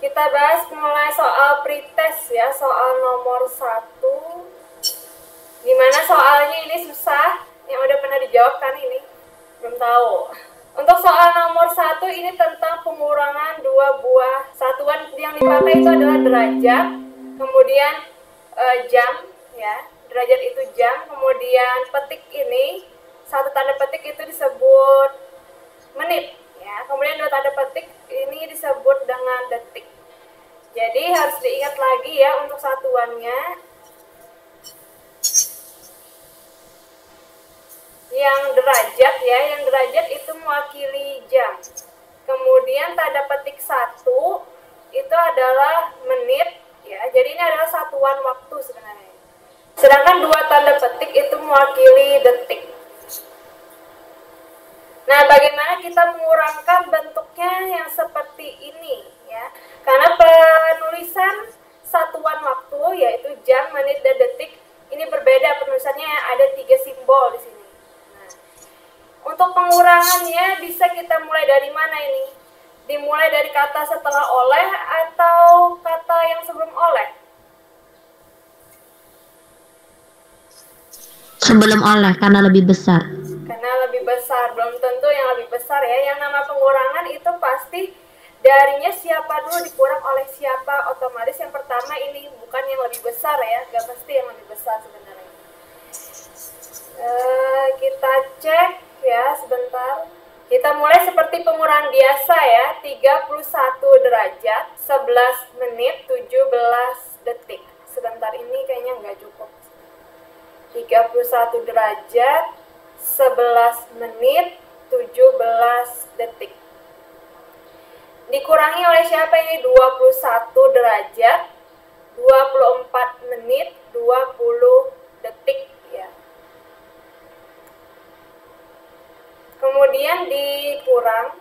Kita bahas mulai soal pretest ya, soal nomor 1. Gimana soalnya ini susah? Yang udah pernah dijawab kan ini? Belum tahu. Untuk soal nomor 1 ini tentang pengurangan dua buah satuan yang dipakai itu adalah derajat, kemudian jam ya. Derajat itu jam, kemudian petik ini satu tanda petik itu disebut menit ya. Kemudian dua tanda petik ini disebut dengan detik. Jadi harus diingat lagi ya untuk satuannya. Yang derajat ya, yang derajat itu mewakili jam. Kemudian tanda petik 1 itu adalah menit ya. Jadi ini adalah satuan waktu sebenarnya. Sedangkan dua tanda petik itu mewakili detik. Nah, bagaimana kita mengurangkan bentuknya yang seperti ini ya? Karena penulisan satuan waktu yaitu jam, menit, dan detik ini berbeda penulisannya, ada 3 simbol di sini. Nah, untuk pengurangannya bisa kita mulai dari mana ini? Dimulai dari kata setelah oleh atau kata yang sebelum oleh? Sebelum oleh, karena lebih besar. Karena lebih besar, belum tentu yang lebih besar ya. Yang nama pengurangan itu pasti darinya siapa dulu dikurang oleh siapa, otomatis yang pertama ini bukan yang lebih besar ya, gak pasti yang lebih besar sebenarnya. Kita cek ya sebentar. Kita mulai seperti pengurangan biasa ya, 31 derajat, 11 menit, 17 detik. Sebentar ini kayaknya nggak cukup. 31 derajat, 11 menit, 17 detik. Dikurangi oleh siapa ini? 21 derajat, 24 menit, 20 detik ya. Kemudian dikurang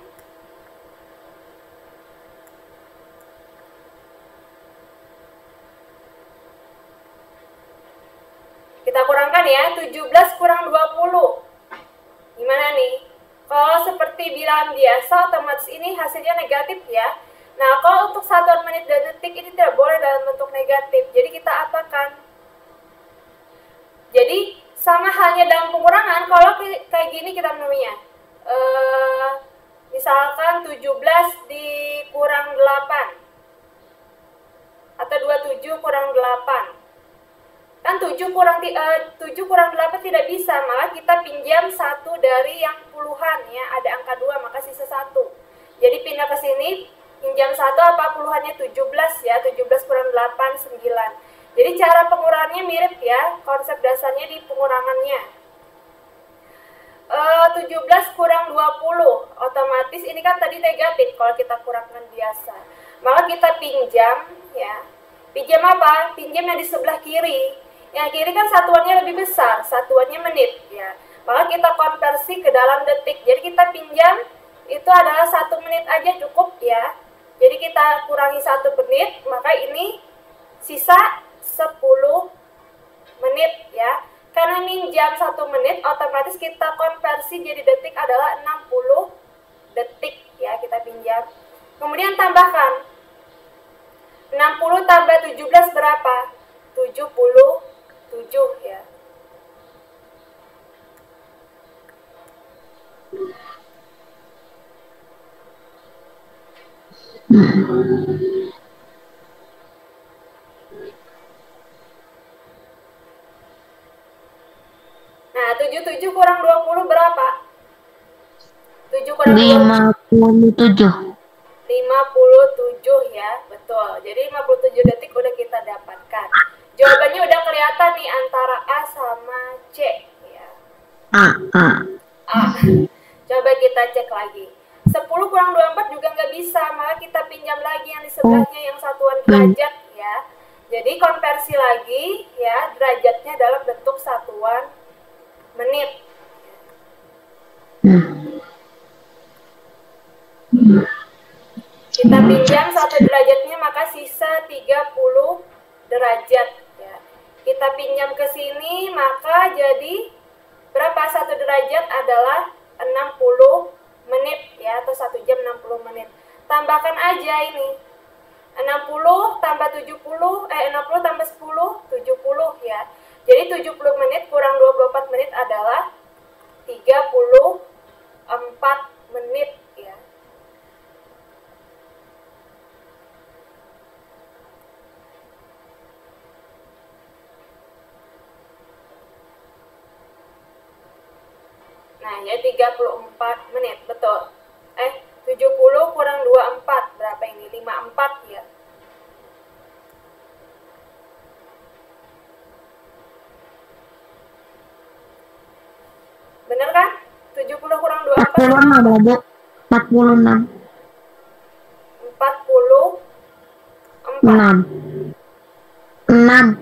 kita kurangkan ya, 17 kurang 20. Gimana nih? Kalau seperti bilangan biasa, otomatis ini hasilnya negatif ya. Nah, kalau untuk satuan menit dan detik ini tidak boleh dalam bentuk negatif. Jadi kita apakan? Jadi sama halnya dalam pengurangan, kalau kayak gini kita menulisnya. Misalkan 17 dikurang 8. Atau 27 kurang 8. Kan 7 kurang 8 tidak bisa, maka kita pinjam 1 dari yang puluhan ya, ada angka 2 maka sisa 1. Jadi pindah ke sini, pinjam 1 apa puluhannya 17 ya, 17 kurang 8 9. Jadi cara pengurangannya mirip ya, konsep dasarnya di pengurangannya. 17 kurang 20, otomatis ini kan tadi negatif kalau kita kurangkan biasa. Maka kita pinjam ya. Pinjam apa? Pinjam yang di sebelah kiri. Yang kiri kan satuannya lebih besar, satuannya menit ya. Maka kita konversi ke dalam detik. Jadi kita pinjam itu adalah 1 menit aja cukup ya. Jadi kita kurangi 1 menit, maka ini sisa 10 menit ya. Karena minjam 1 menit, otomatis kita konversi jadi detik adalah 60 detik ya kita pinjam. Kemudian tambahkan 60 tambah 17 berapa? 77 ya. Nah, 77 kurang 20 berapa? 7 kurang 20. 57. 57 ya, betul. Jadi 57 detik udah kita dapatkan. Jawabannya udah kelihatan nih antara A sama C ya. A. Coba kita cek lagi. 10 kurang 24 juga nggak bisa, maka kita pinjam lagi yang di sebelahnya yang satuan derajat ya. Jadi konversi lagi ya, derajatnya dalam bentuk satuan menit. Kita pinjam 1 derajatnya, maka sisa 30 derajat ya. Kita pinjam ke sini, maka jadi berapa? 1 derajat adalah 60 menit ya, atau 1 jam 60 menit. Tambahkan aja ini 60 tambah 70, 60 tambah 10, 70 ya. Jadi 70 menit kurang 24 menit adalah 34 menit ya. Nah, ya 34 menit, betul. 70 kurang 24, berapa ini? 54 ya. Bener kan? 70 kurang 24. 46, Bu. 46. 46. 6.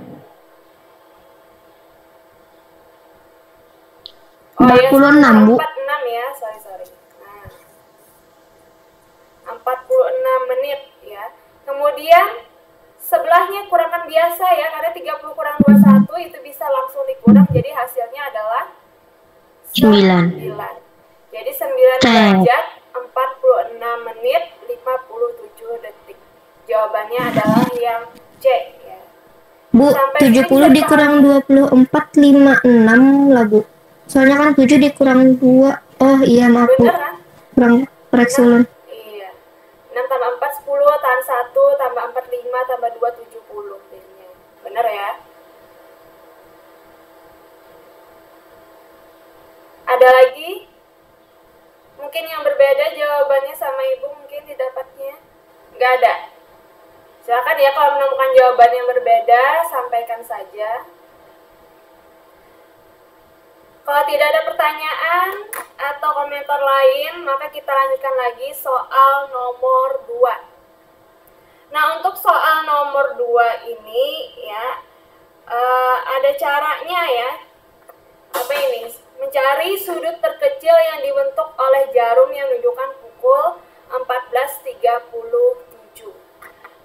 Oh ya, 46, Bu. 46 ya, sorry. Nah, 46 menit ya. Kemudian sebelahnya kurangkan biasa ya, karena 30 kurang 21 itu bisa langsung dikurang, jadi hasilnya adalah 9. Jadi 9 derajat 46 menit 57 detik. Jawabannya adalah yang C ya. Bu, Sampai 70 sini dikurang 24, 56 lah, Bu. Soalnya kan 7 dikurang 2. Oh iya, maaf, Bu. Bener kan? Kurang koreksi ulang. Iya. 6 tambah 4, 10, tahan 1, tambah 4, 5, tambah 2, 70. Jadinya. Bener ya? Ada lagi? Mungkin yang berbeda jawabannya sama Ibu mungkin didapatnya? Nggak ada? Silakan ya, kalau menemukan jawaban yang berbeda, sampaikan saja. Kalau tidak ada pertanyaan atau komentar lain, maka kita lanjutkan lagi soal nomor 2. Nah, untuk soal nomor 2 ini ya, ada caranya ya. Apa ini? Mencari sudut terkecil yang dibentuk oleh jarum yang menunjukkan pukul 14.37.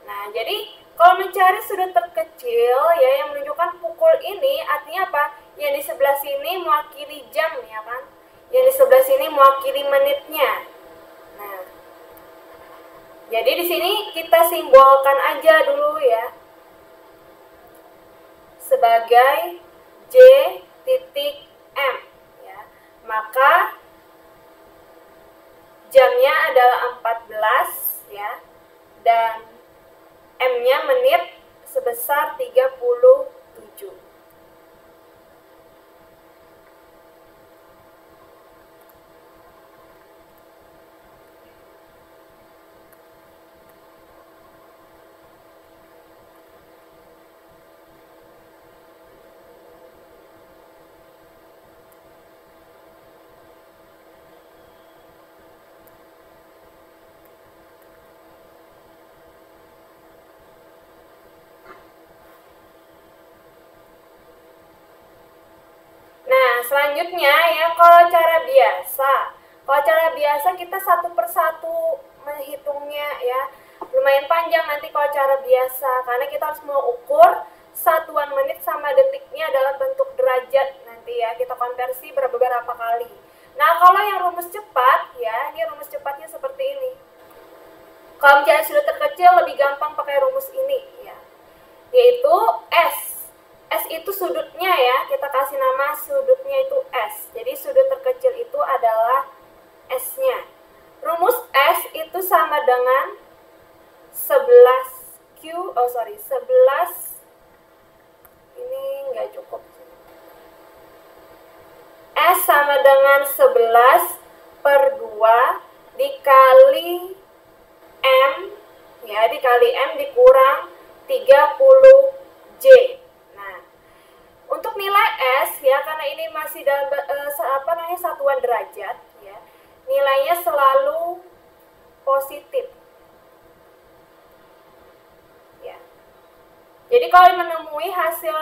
Nah, jadi kalau mencari sudut terkecil ya yang menunjukkan pukul ini artinya apa? Yang di sebelah sini mewakili jam ya kan? Yang di sebelah sini mewakili menitnya. Nah, jadi di sini kita simbolkan aja dulu ya sebagai J titik M ya. Maka jamnya adalah 14 ya, dan M-nya menit sebesar 37. Selanjutnya ya, kalau cara biasa kita satu persatu menghitungnya ya, lumayan panjang nanti kalau cara biasa, karena kita harus mengukur satuan menit sama detiknya dalam bentuk derajat nanti ya, kita konversi beberapa kali. Nah, kalau yang rumus cepat ya, ini rumus cepatnya seperti ini. Kalau mencari sudut terkecil lebih gampang pakai rumus ini ya, yaitu S. S itu sudutnya ya, kita kasih nama sudutnya itu S. Jadi sudut terkecil itu adalah S-nya. Rumus S itu sama dengan 11 ini nggak cukup. S sama dengan 11/2 dikali M ya, dikali M dikurang 30J. Untuk nilai S ya, karena ini masih dalam satuan derajat ya, nilainya selalu positif ya. Jadi kalau menemui hasil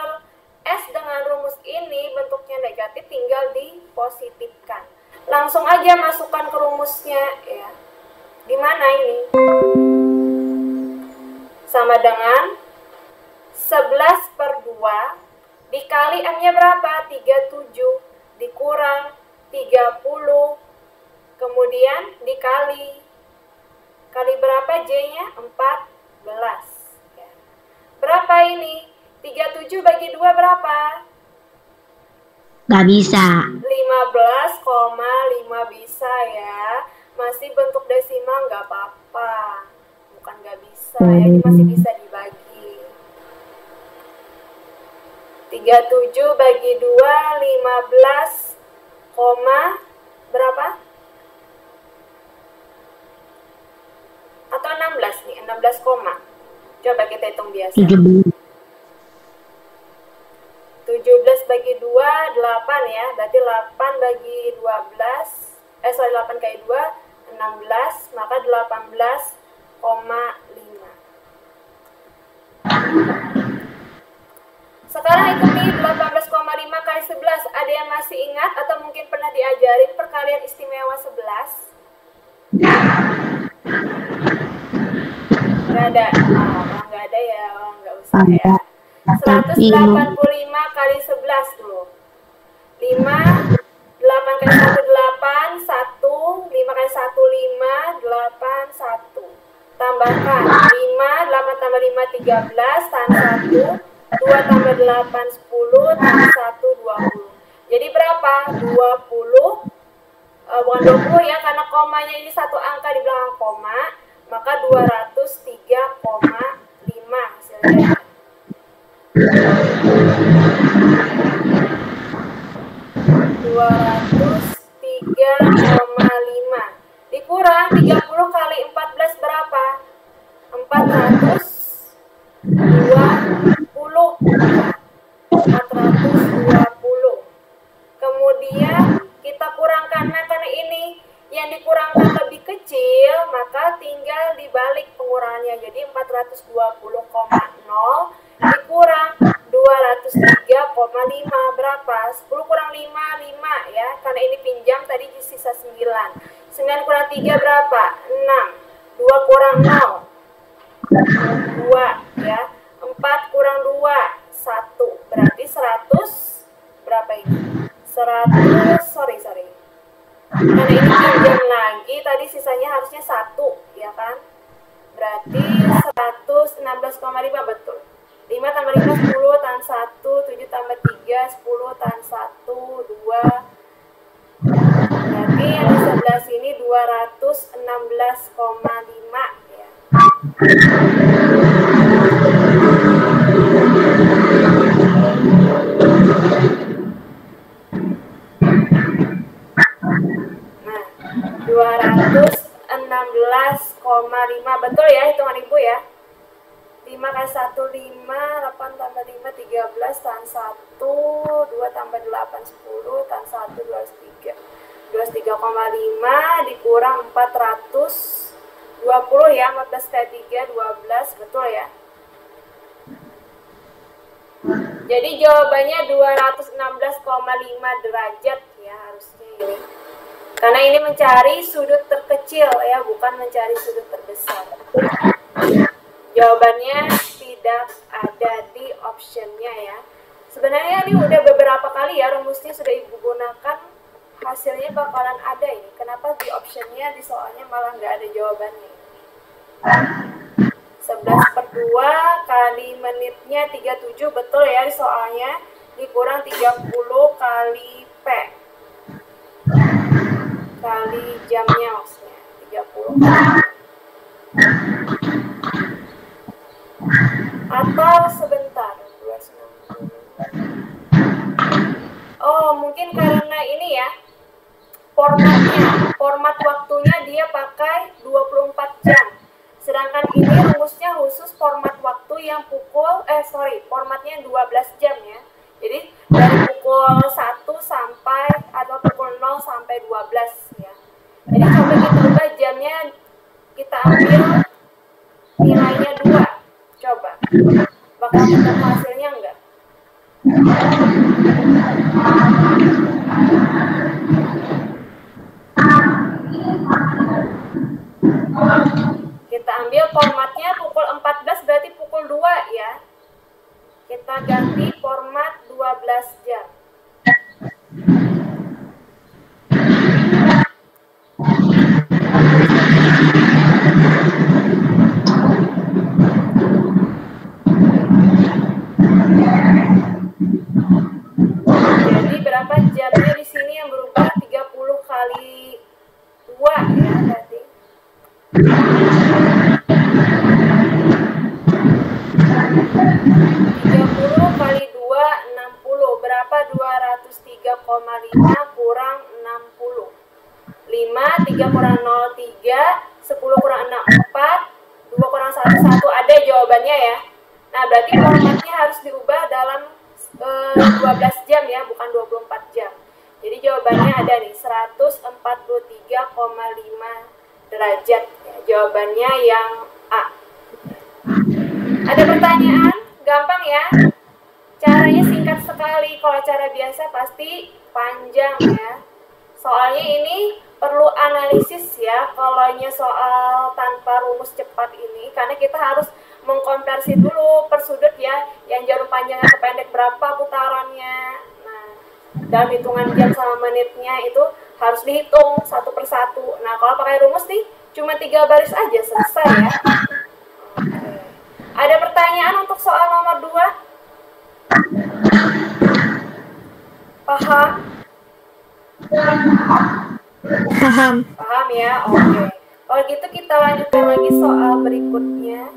S dengan rumus ini bentuknya negatif, tinggal dipositifkan. Langsung aja masukkan ke rumusnya ya. Gimana ini? Sama dengan 11/2 dikali M-nya berapa? 37 dikurang 30, kemudian dikali berapa J-nya? 14. bagi 2 berapa? Gak bisa. 15,5 bisa ya. Masih bentuk desimal nggak apa-apa. Bukan nggak bisa ya, ini masih bisa dibagi. 37 bagi 2, 15, berapa? Atau 16 nih, 16 koma. Coba kita hitung biasa. 17. 17 bagi 2, 8 ya. Berarti 8 bagi 12, 8 kali 2, 16. Maka 18,5. Sekarang ikuti 18,5 kali 11. Ada yang masih ingat atau mungkin pernah diajarin perkalian istimewa 11? Nggak ada. Nggak ada ya. Nggak usah ya. 185 kali 11 dulu. 5, 8 kali 1, 8, 1, 5 kali 1, 5, 8, 1. Tambahkan 5, 8 tambah 5, 13, tambah 1, 2 tambah 8, 10, tambah 1, 20. Jadi berapa? 20, bukan 20 ya, karena komanya ini satu angka di belakang koma, maka 203,5 hasilnya. 203,5 dikurang 30 kali 14 berapa? 420. Kemudian kita kurangkan, nah karena ini yang dikurangkan lebih kecil, maka tinggal dibalik pengurangannya. Jadi 420,0 dikurang 203,5 berapa? 10 kurang 5, 5 ya. Karena ini pinjam tadi sisa 9. 9 kurang 3 berapa? 6. 2 kurang 0, 2 ya. 4 kurang 2, 1. Berarti 100 berapa ini? 100, sorry. Karena ini pinjam lagi, tadi sisanya harusnya 1 ya kan? Berarti 116,5 betul. 5 tambah 5, 10, tahan 1, 7 tambah 3, 10, tahan 1, 2. Berarti yang di sebelah sini 216,5 ya. Nah, 216,5 betul ya hitungan ibu ya. 5 kali 1, 5, 8 tambah 5, 13, tahan 1, 2 tambah 8, 10, tahan 1, 23. 23,5 dikurang 420 ya, 14 kali 3, 12, betul ya. Jadi jawabannya 216,5 derajat ya harusnya ini. Karena ini mencari sudut terkecil ya, bukan mencari sudut terbesar. Jawabannya tidak ada di optionnya ya. Sebenarnya ini udah beberapa kali ya rumusnya sudah ibu gunakan, hasilnya bakalan ada ini. Kenapa di optionnya di soalnya malah nggak ada jawabannya? 11/2 kali menitnya 37 betul ya di soalnya, dikurang 30 kali P kali jamnya maksudnya 30 kali. Atau sebentar 260. Oh mungkin karena ini ya format waktunya dia pakai 24 jam, sedangkan ini rumusnya khusus format waktu yang formatnya 12 jam ya. Jadi dari pukul 1 sampai atau pukul 0 sampai 12 ya. Jadi coba kita ubah jamnya, kita ambil nilainya 2. Coba. Bakal ketemu hasilnya enggak? Kita ambil formatnya pukul 14 berarti pukul 2 ya. Kita ganti format 12 jam. 5 kurang 60. 5, 3 kurang 0, 3, 10 kurang 6, 4, 2 kurang 1, 1. Ada jawabannya ya. Nah, berarti formatnya harus diubah dalam 12 jam ya, bukan 24 jam. Jadi jawabannya ada nih, 143,5 derajat. Ya, jawabannya yang A. Ada pertanyaan? Gampang ya. Caranya singkat sekali. Kalau cara biasa pasti panjang ya. Soalnya ini perlu analisis ya. Kalaunya soal tanpa rumus cepat ini, karena kita harus mengkonversi dulu per sudut ya, yang jarum panjangnya ke pendek berapa putarannya. Nah, dalam hitungan jam sama menitnya itu harus dihitung satu persatu. Nah, kalau pakai rumus nih cuma 3 baris aja selesai ya. Oke. Ada pertanyaan untuk soal nomor 2? Paham? Paham ya? Oke. Kalau gitu kita lanjutkan lagi soal berikutnya.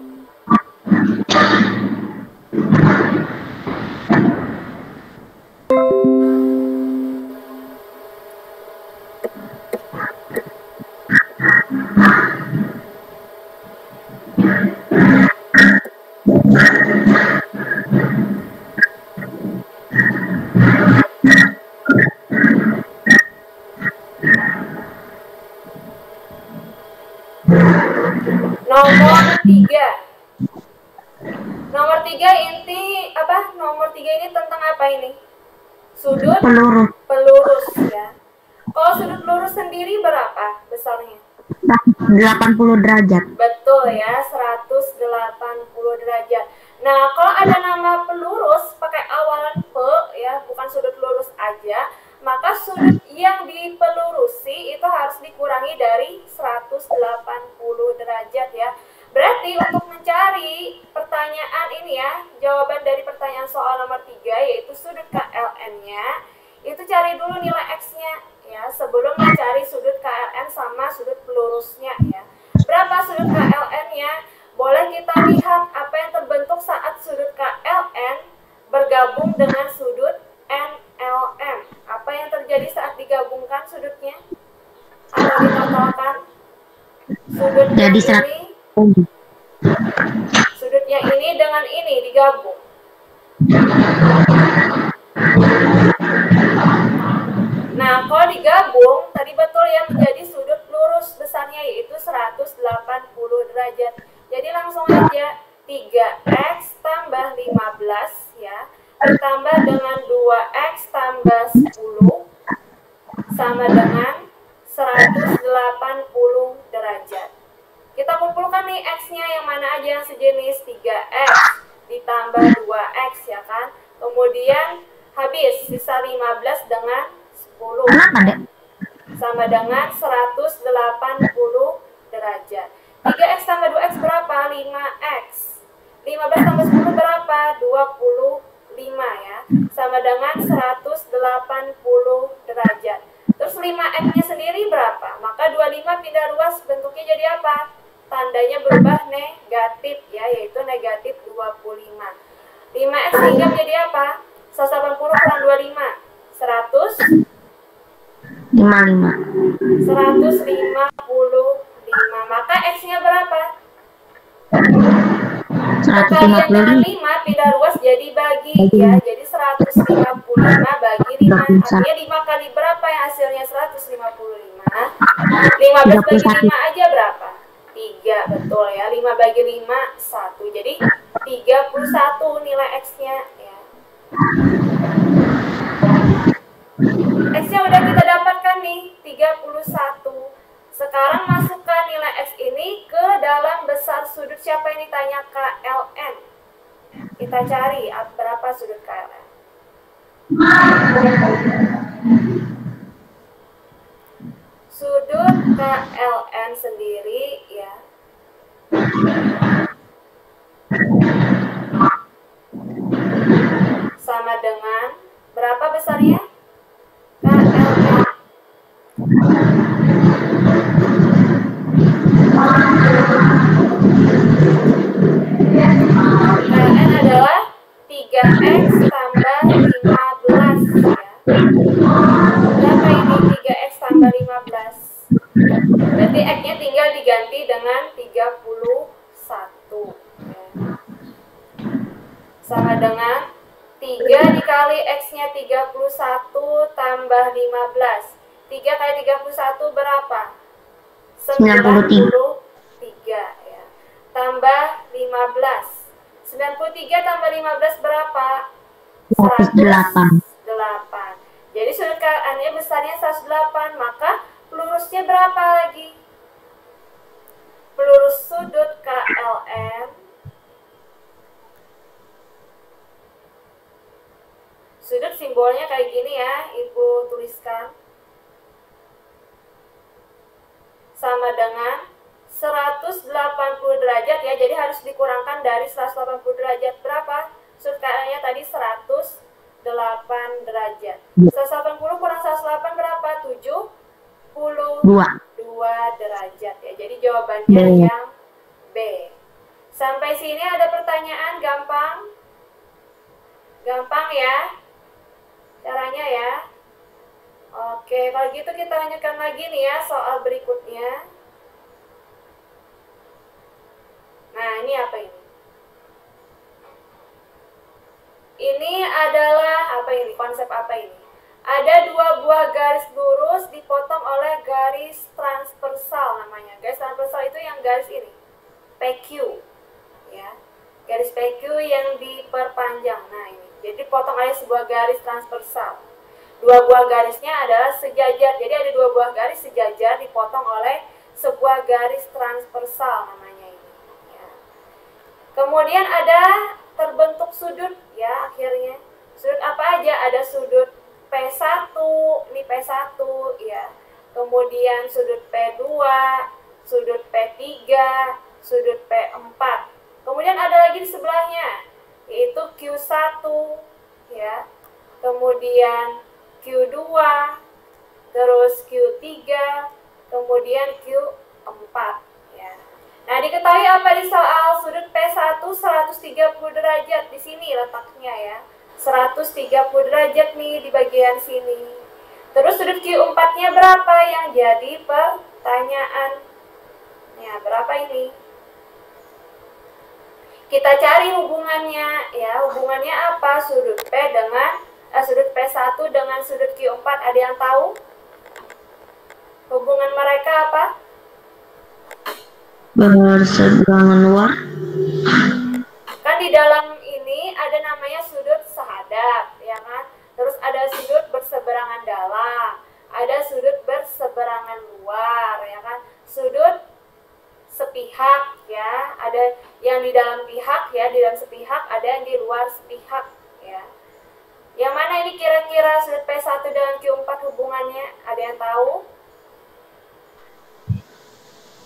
Nomor 3. Nomor 3 inti apa? Nomor 3 ini tentang apa ini? Sudut pelurus ya. Kalau sudut lurus sendiri berapa besarnya? 80 derajat. Betul ya, 180 derajat. Nah, kalau ada nama pelurus pakai awalan P ya, bukan sudut lurus aja, maka sudut yang dipelurusi itu harus dikurangi dari 180 derajat ya. Berarti untuk mencari pertanyaan ini ya, jawaban dari pertanyaan soal nomor 3 yaitu sudut KLN-nya, itu cari dulu nilai X-nya ya, sebelum mencari sudut KLN sama sudut pelurusnya ya. Berapa sudut KLN-nya? Boleh kita lihat apa yang terbentuk saat sudut KLN bergabung dengan sudut NLM. Apa yang terjadi saat digabungkan sudutnya? Atau ditotalkan? Sudutnya Jadi ini, sudutnya ini dengan ini digabung. Nah, kalau digabung, tadi betul ya menjadi sudut lurus besarnya yaitu 180 derajat. Jadi langsung aja 3x tambah 15 ya, ditambah dengan 2x tambah 10 sama dengan 180 derajat. Kita kumpulkan nih x-nya yang mana aja yang sejenis, 3x ditambah 2x ya kan. Kemudian habis sisa 15 dengan 10 sama dengan 180 derajat. 3x tambah 2x berapa? 5x. 15 tambah 10 berapa? 25 ya. Sama dengan 180 derajat. Terus 5x-nya sendiri berapa? Maka 25 pindah ruas bentuknya jadi apa? Tandanya berubah negatif ya, yaitu negatif 25. 5x sehingga menjadi apa? 180 kurang 25. 155. Maka x-nya berapa? Kalian dengan 5 pindah ruas jadi bagi ya. Jadi 155 bagi 5. Artinya 5 kali berapa yang hasilnya 155? 15 bagi 5 aja berapa? 3, betul ya. 5 bagi 5, 1. Jadi 31 nilai x-nya ya. X-nya udah kita dapatkan nih, 31. Sekarang masukkan nilai X ini ke dalam besar sudut siapa yang ditanya? KLN. Kita cari berapa sudut KLN. Sudut KLN sendiri ya. Sama dengan berapa besarnya? KLN. KLN adalah 3x tambah 15 ya. sama dengan 3 dikali X-nya 31 tambah 15. 3 kali 31 berapa? 93 ya. Tambah 15. 93 tambah 15 berapa? 108. Jadi sudut KLN-nya besarnya 108, maka lurusnya berapa lagi? Pelurus sudut KLM sudut simbolnya kayak gini ya, Ibu tuliskan. Sama dengan 180 derajat ya, jadi harus dikurangkan dari 180 derajat. Berapa? Sudut KLM-nya tadi 108 derajat. 180 kurang 108 berapa? 72 derajat ya. Jadi jawabannya yang B. Sampai sini ada pertanyaan gampang? Gampang ya caranya ya. Oke, kalau gitu kita lanjutkan lagi nih ya soal berikutnya. Nah, ini apa ini? Ini adalah apa ini? Konsep apa ini? Ada dua buah garis lurus dipotong oleh garis transversal namanya. Garis transversal itu yang garis ini, PQ, ya. Garis PQ yang diperpanjang. Nah ini, jadi dipotong oleh sebuah garis transversal. Dua buah garisnya adalah sejajar. Jadi ada dua buah garis sejajar dipotong oleh sebuah garis transversal namanya ini. Ya. Kemudian ada terbentuk sudut ya akhirnya. Sudut apa aja? Ada sudut P1, ini P1 ya. Kemudian sudut P2, sudut P3, sudut P4. Kemudian ada lagi di sebelahnya yaitu Q1 ya. Kemudian Q2, terus Q3, kemudian Q4 ya. Nah, diketahui apa di soal sudut P1 130 derajat di sini letaknya ya. 130 derajat nih di bagian sini. Terus sudut Q4-nya berapa yang jadi pertanyaan? Ya, berapa ini? Kita cari hubungannya ya. Hubungannya apa sudut P dengan sudut P1 dengan sudut Q4? Ada yang tahu? Hubungan mereka apa? Berseberangan luar. Kan di dalam ini ada namanya sudut sehadap, ya kan? Terus ada sudut berseberangan dalam, ada sudut berseberangan luar, ya kan? Sudut sepihak, ya. Ada yang di dalam pihak, ya, di dalam sepihak, ada yang di luar sepihak, ya. Yang mana ini kira-kira sudut P1 dengan Q4 hubungannya? Ada yang tahu?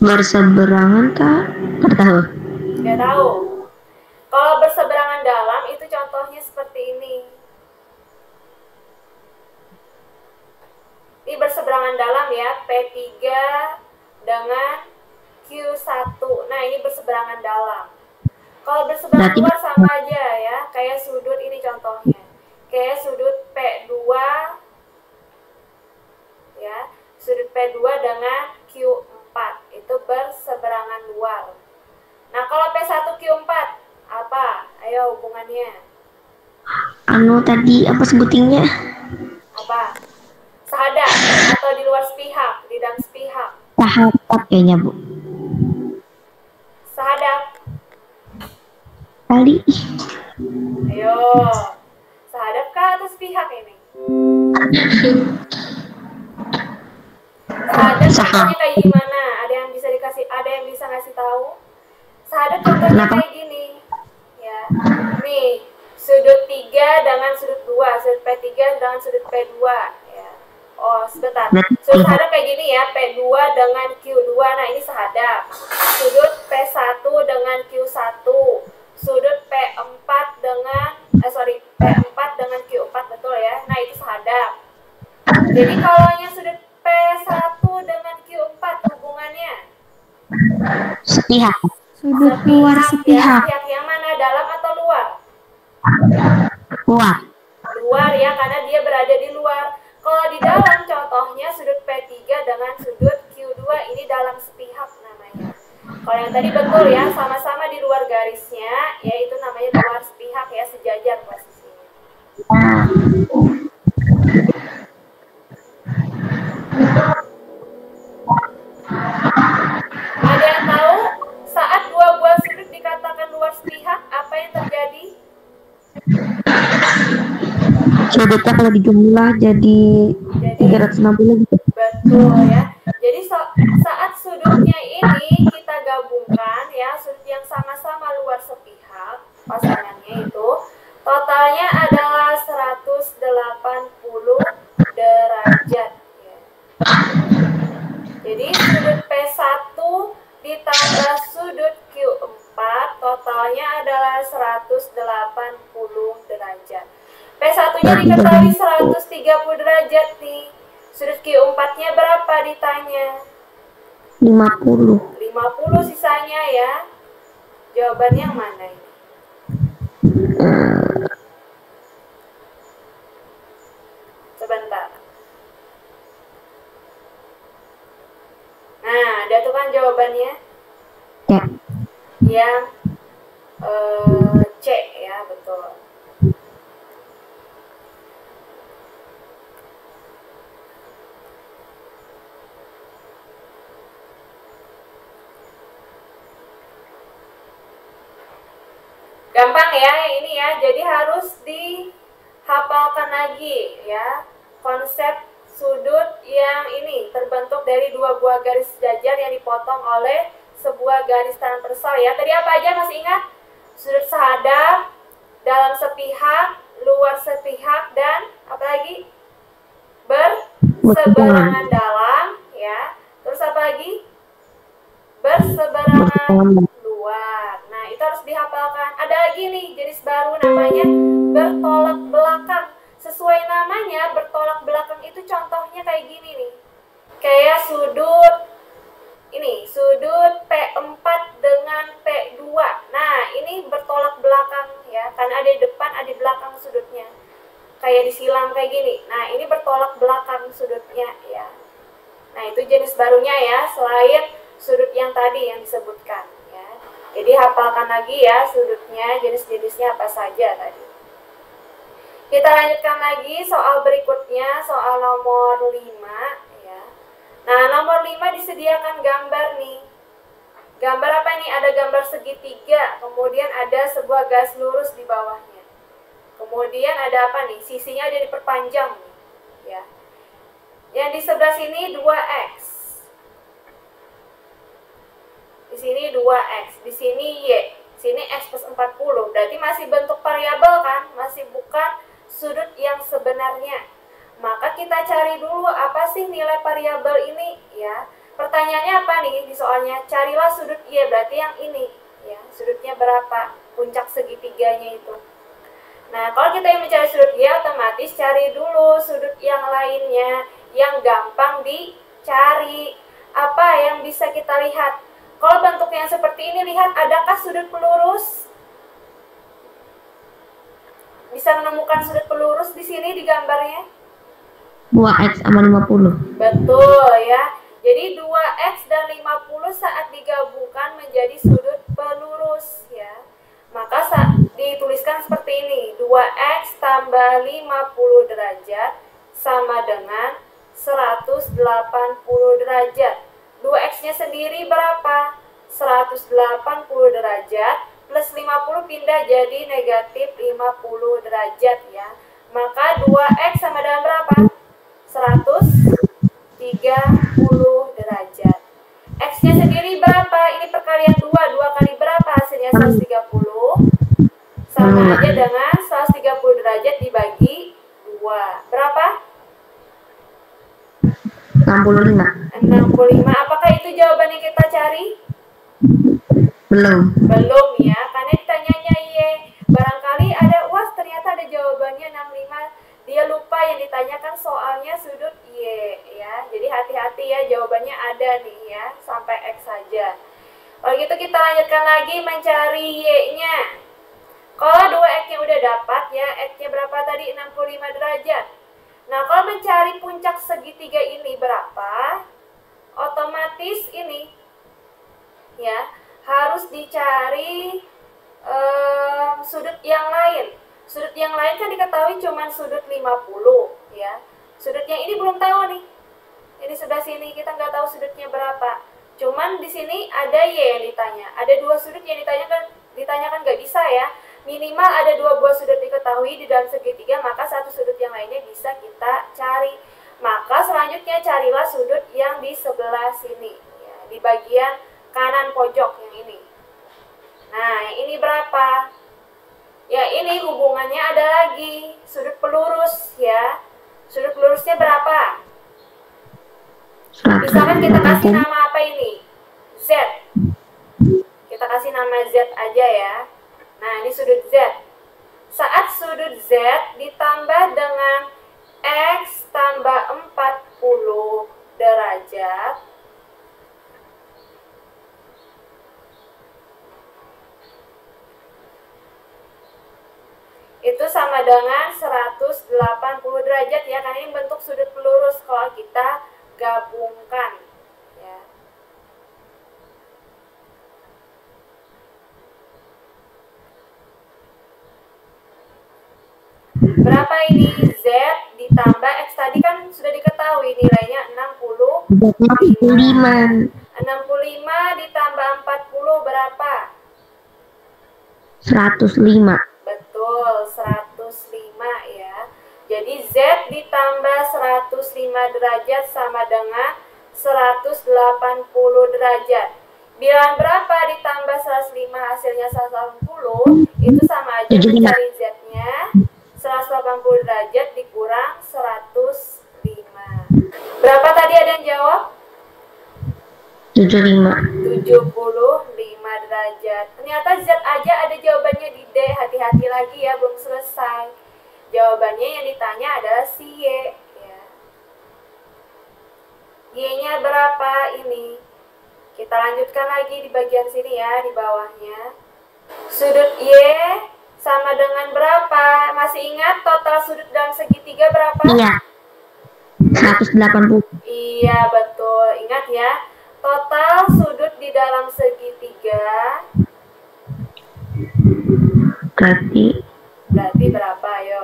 Berseberangan kah? Nggak tahu. Nggak tahu. Kalau berseberangan dalam itu contohnya seperti ini. Ini berseberangan dalam ya, P3 dengan Q1. Nah, ini berseberangan dalam. Kalau berseberangan luar sama aja ya, kayak sudut ini contohnya. Kayak sudut P2 ya, sudut P2 dengan Q4 itu berseberangan luar. Nah, kalau P1 Q4 apa? Ayo hubungannya. Tadi apa sebutingnya? Apa? Sehadap atau di luar sepihak, di dalam sepihak? Sehadap kayaknya, Bu. Sehadap. Kali. Ayo. Sehadap kah atau sepihak ini? Sehadap contohnya kayak gimana? Ada yang bisa ngasih tahu? Sehadap contohnya kayak gini. Ya. Nih, sudut 3 dengan sudut 2, sudut P3 dengan sudut P2 ya. Oh, sebentar. Sudut sehadap kayak gini ya, P2 dengan Q2. Nah, ini sehadap. Sudut P1 dengan Q1. Sudut P4 dengan P4 dengan Q4, betul ya. Nah, itu sehadap. Jadi kalau yang sudut P1 dengan Q4 hubungannya sepihak. Sudut luar sepihak. Ya, yang mana, dalam atau luar? Luar. Luar ya, karena dia berada di luar. Kalau di dalam contohnya sudut P3 dengan sudut Q2 ini dalam sepihak namanya. Kalau yang tadi betul ya, sama-sama di luar garisnya, yaitu namanya luar sepihak ya, Ada yang tahu saat dua buah sudut dikatakan luar sepihak, apa yang terjadi? Sudutnya kalau dijumlah jadi 360 gitu. Betul ya. Jadi saat sudutnya ini kita gabungkan ya, sudut yang sama-sama luar sepihak, pasangannya itu totalnya adalah 180 derajat ya. Jadi sudut P1 ditambah sudut Q4 totalnya adalah 180 derajat. P1-nya diketahui 130 derajat nih. Sudut Q4-nya berapa ditanya? 50. 50 sisanya ya. Jawabannya yang mana ini? Sebentar. Nah, ada tuh kan jawabannya? Ya. Yang C ya, betul. Gampang ya ini ya, jadi harus dihafalkan lagi ya konsep sudut yang ini terbentuk dari dua buah garis sejajar yang dipotong oleh sebuah garis transversal ya. Tadi apa aja masih ingat? Sudut sehadap, dalam sepihak, luar sepihak, dan apa lagi? Berseberangan dalam ya. Terus apa lagi? Berseberangan luar. Nah, itu harus dihafalkan. Ada lagi nih jenis baru namanya bertolak belakang. Sesuai namanya, bertolak belakang itu contohnya kayak gini nih. Kayak sudut ini, sudut P4 dengan P2. Nah, ini bertolak belakang ya, karena ada di depan, ada di belakang sudutnya. Kayak disilang kayak gini. Nah, ini bertolak belakang sudutnya ya. Nah, itu jenis barunya ya, selain sudut yang tadi yang disebutkan ya. Jadi hafalkan lagi ya sudutnya, jenis-jenisnya apa saja tadi. Kita lanjutkan lagi soal berikutnya, soal nomor 5 ya. Nah, nomor 5 disediakan gambar nih. Gambar apa ini? Ada gambar segitiga, kemudian ada sebuah garis lurus di bawahnya. Kemudian ada apa nih? Sisinya ada diperpanjang nih ya. Yang di sebelah sini 2x. Di sini 2x, di sini y, sini x plus 40. Berarti masih bentuk variabel kan? Masih bukan sudut yang sebenarnya. Maka kita cari dulu apa sih nilai variabel ini ya. Pertanyaannya apa nih di soalnya? Carilah sudut y, berarti yang ini ya. Sudutnya berapa? Puncak segitiganya itu. Nah, kalau kita yang mencari sudut y, otomatis cari dulu sudut yang lainnya yang gampang dicari. Apa yang bisa kita lihat? Kalau bentuknya seperti ini, lihat adakah sudut pelurus? Bisa menemukan sudut pelurus di sini di gambarnya? 2x sama 50. Betul ya. Jadi 2x dan 50 saat digabungkan menjadi sudut pelurus ya. Maka dituliskan seperti ini. 2x tambah 50 derajat sama dengan 180 derajat. 2x-nya sendiri berapa? 180 derajat plus 50 pindah jadi negatif 50 derajat ya. Maka 2x sama dengan berapa? 130 derajat. X-nya sendiri berapa? Ini perkalian 2. 2 kali berapa? Hasilnya 130. Sama aja dengan 130 derajat dibagi 2. Berapa? 65. Apakah itu jawaban yang kita cari? Belum ya, karena ditanyanya Y. Barangkali ada, wah ternyata ada jawabannya 65. Dia lupa yang ditanyakan soalnya sudut Y ya. Jadi hati-hati ya, jawabannya ada nih ya, sampai X saja. Kalau gitu kita lanjutkan lagi mencari Y-nya. Kalau 2X-nya udah dapat ya, X-nya berapa tadi? 65 derajat. Nah, kalau mencari puncak segitiga ini berapa? Otomatis ini ya harus dicari sudut yang lain. Sudut yang lain kan diketahui cuma sudut 50 ya. Sudut yang ini belum tahu nih. Ini sebelah sini kita nggak tahu sudutnya berapa. Cuman di sini ada Y yang ditanya. Ada 2 sudut yang ditanyakan nggak bisa ya. Minimal ada 2 buah sudut diketahui di dalam segitiga, maka satu sudut yang lainnya bisa kita cari. Maka selanjutnya carilah sudut yang di sebelah sini ya, di bagian kanan pojok yang ini. Nah, yang ini berapa? Ya, ini hubungannya ada lagi sudut pelurus ya. Sudut pelurusnya berapa? Misalkan kita kasih nama apa ini? Z. Kita kasih nama Z aja ya. Nah, ini sudut Z. Saat sudut Z ditambah dengan X tambah 40 derajat, itu sama dengan 180 derajat ya, karena ini bentuk sudut pelurus kalau kita gabungkan ya. Berapa ini? Z ditambah X tadi kan sudah diketahui nilainya 65. 65 ditambah 40 berapa? 105. Betul, 105 ya. Jadi Z ditambah 105 derajat sama dengan 180 derajat. Bilangan berapa ditambah 105 hasilnya 180? Itu sama aja mencari Z-nya. 180 derajat dikurang 105. Berapa tadi ada yang jawab? 75 derajat. Ternyata Z aja ada jawabannya di D. Hati-hati lagi ya, belum selesai. Jawabannya yang ditanya adalah si Y ya. Y-nya berapa ini? Kita lanjutkan lagi di bagian sini ya, di bawahnya. Sudut Y sama dengan berapa? Masih ingat total sudut dalam segitiga berapa? Iya. 180. Iya, betul. Ingat ya. Total sudut di dalam segitiga berarti berapa? Ayo.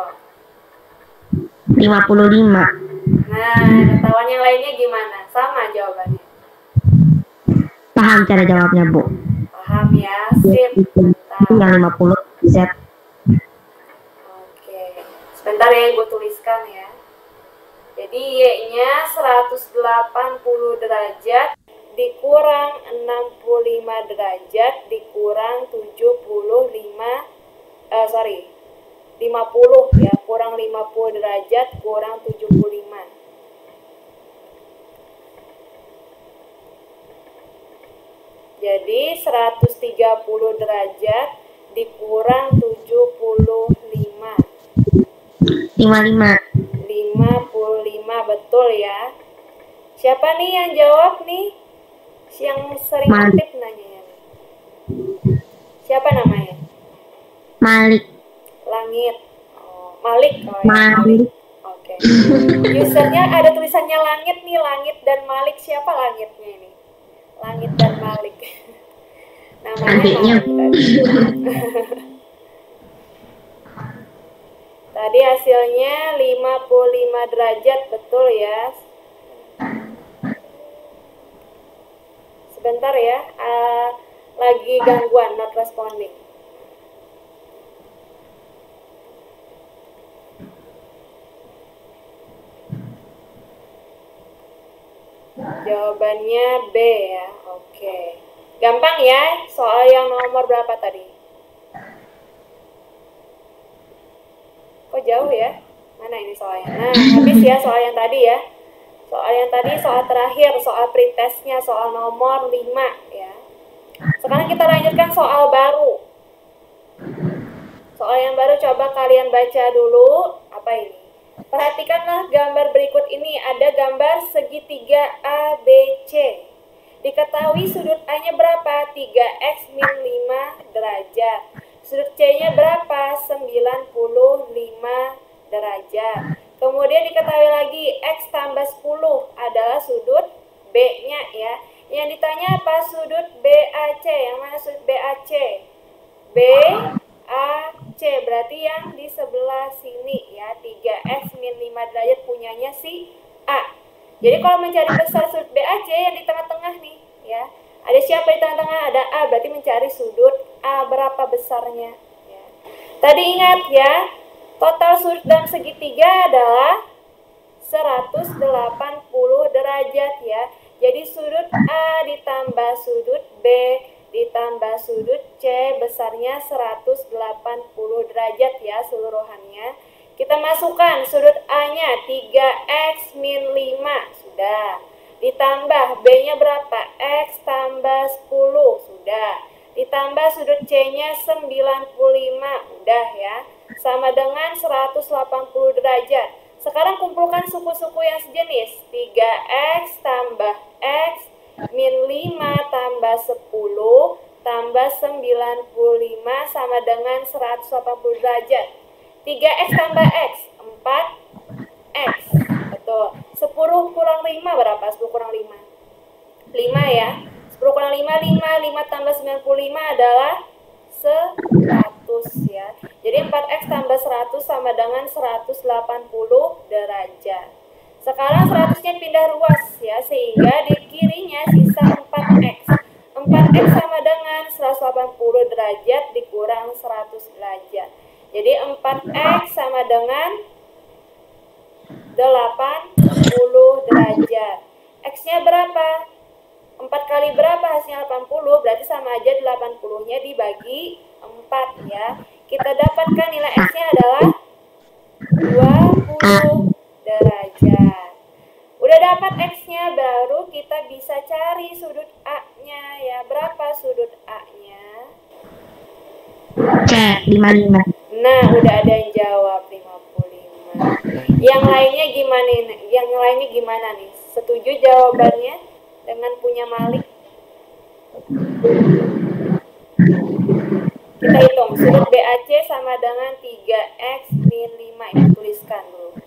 55. Nah, ketahuan yang lainnya gimana? Sama jawabannya. Paham cara jawabnya, Bu? Paham ya. Sip. Yang 50 Z. Oke. Sebentar ya, Ibu tuliskan ya. Jadi Y-nya 180 derajat dikurang 65 derajat dikurang 50 ya, kurang 50 derajat kurang 75. Jadi 130 derajat dikurang 75. 55 betul ya. Siapa nih yang jawab nih? Yang sering aktif nanya nih. Siapa namanya? Malik. Langit. Oh, Malik. Oh, ya, Malik. Oke. Usernya ada tulisannya Langit nih, Langit dan Malik. Siapa Langitnya ini? Langit dan Malik. Namanya Malik tadi. Tadi hasilnya 55 derajat, betul ya. Sebentar ya, lagi gangguan, not responding. Jawabannya B ya, oke. Gampang ya, soal yang nomor berapa tadi? Kok jauh ya? Mana ini soalnya? Nah, habis ya soal yang tadi ya. Soal yang tadi, soal terakhir, soal pretestnya, soal nomor 5 ya. Sekarang kita lanjutkan soal baru. Soal yang baru coba kalian baca dulu. Apa ini? Perhatikanlah gambar berikut ini. Ada gambar segitiga ABC. Diketahui sudut A-nya berapa? 3x min 5 derajat. Sudut C-nya berapa? 95 derajat. Kemudian diketahui lagi X tambah 10 adalah sudut B-nya ya. Yang ditanya apa? Sudut BAC. Yang mana sudut BAC? BAC. C, berarti yang di sebelah sini ya, 3x min 5 derajat punyanya si A. Jadi kalau mencari besar sudut BAC yang di tengah-tengah nih ya. Ada siapa di tengah-tengah? Ada A, berarti mencari sudut A berapa besarnya ya. Tadi ingat ya, total sudut dalam segitiga adalah 180 derajat ya. Jadi sudut A ditambah sudut B ditambah sudut C besarnya 180 derajat ya seluruhannya. Kita masukkan sudut A-nya 3x min 5, sudah. Ditambah B-nya berapa? X tambah 10, sudah. Ditambah sudut C-nya 95, udah ya. Sama dengan 180 derajat. Sekarang kumpulkan suku-suku yang sejenis. 3x tambah x min 5 tambah 10 tambah 95 sama dengan 180 derajat. 3x tambah x, 4x. Betul. 10 kurang 5 berapa? 10 kurang 5. 5 ya. 10 kurang 5, 5 tambah 95 adalah 100 ya. Jadi 4x tambah 100 sama dengan 180 derajat. Sekarang 100-nya pindah ruas ya, sehingga di kirinya sisa 4x. 4x sama dengan 180 derajat dikurang 100 derajat. Jadi 4x sama dengan 80 derajat. X-nya berapa? 4 kali berapa hasilnya 80? Berarti sama aja 80-nya dibagi 4 ya. Kita dapatkan nilai X-nya adalah 20 derajat. Udah dapat X-nya, baru kita bisa cari sudut A-nya ya. Berapa sudut A-nya? C 55. Nah, udah ada yang jawab 55. Yang lainnya gimana nih? Yang lainnya gimana nih? Setuju jawabannya dengan punya Malik? Kita hitung, sudut BAC sama dengan 3x min 5. Ini tuliskan dulu.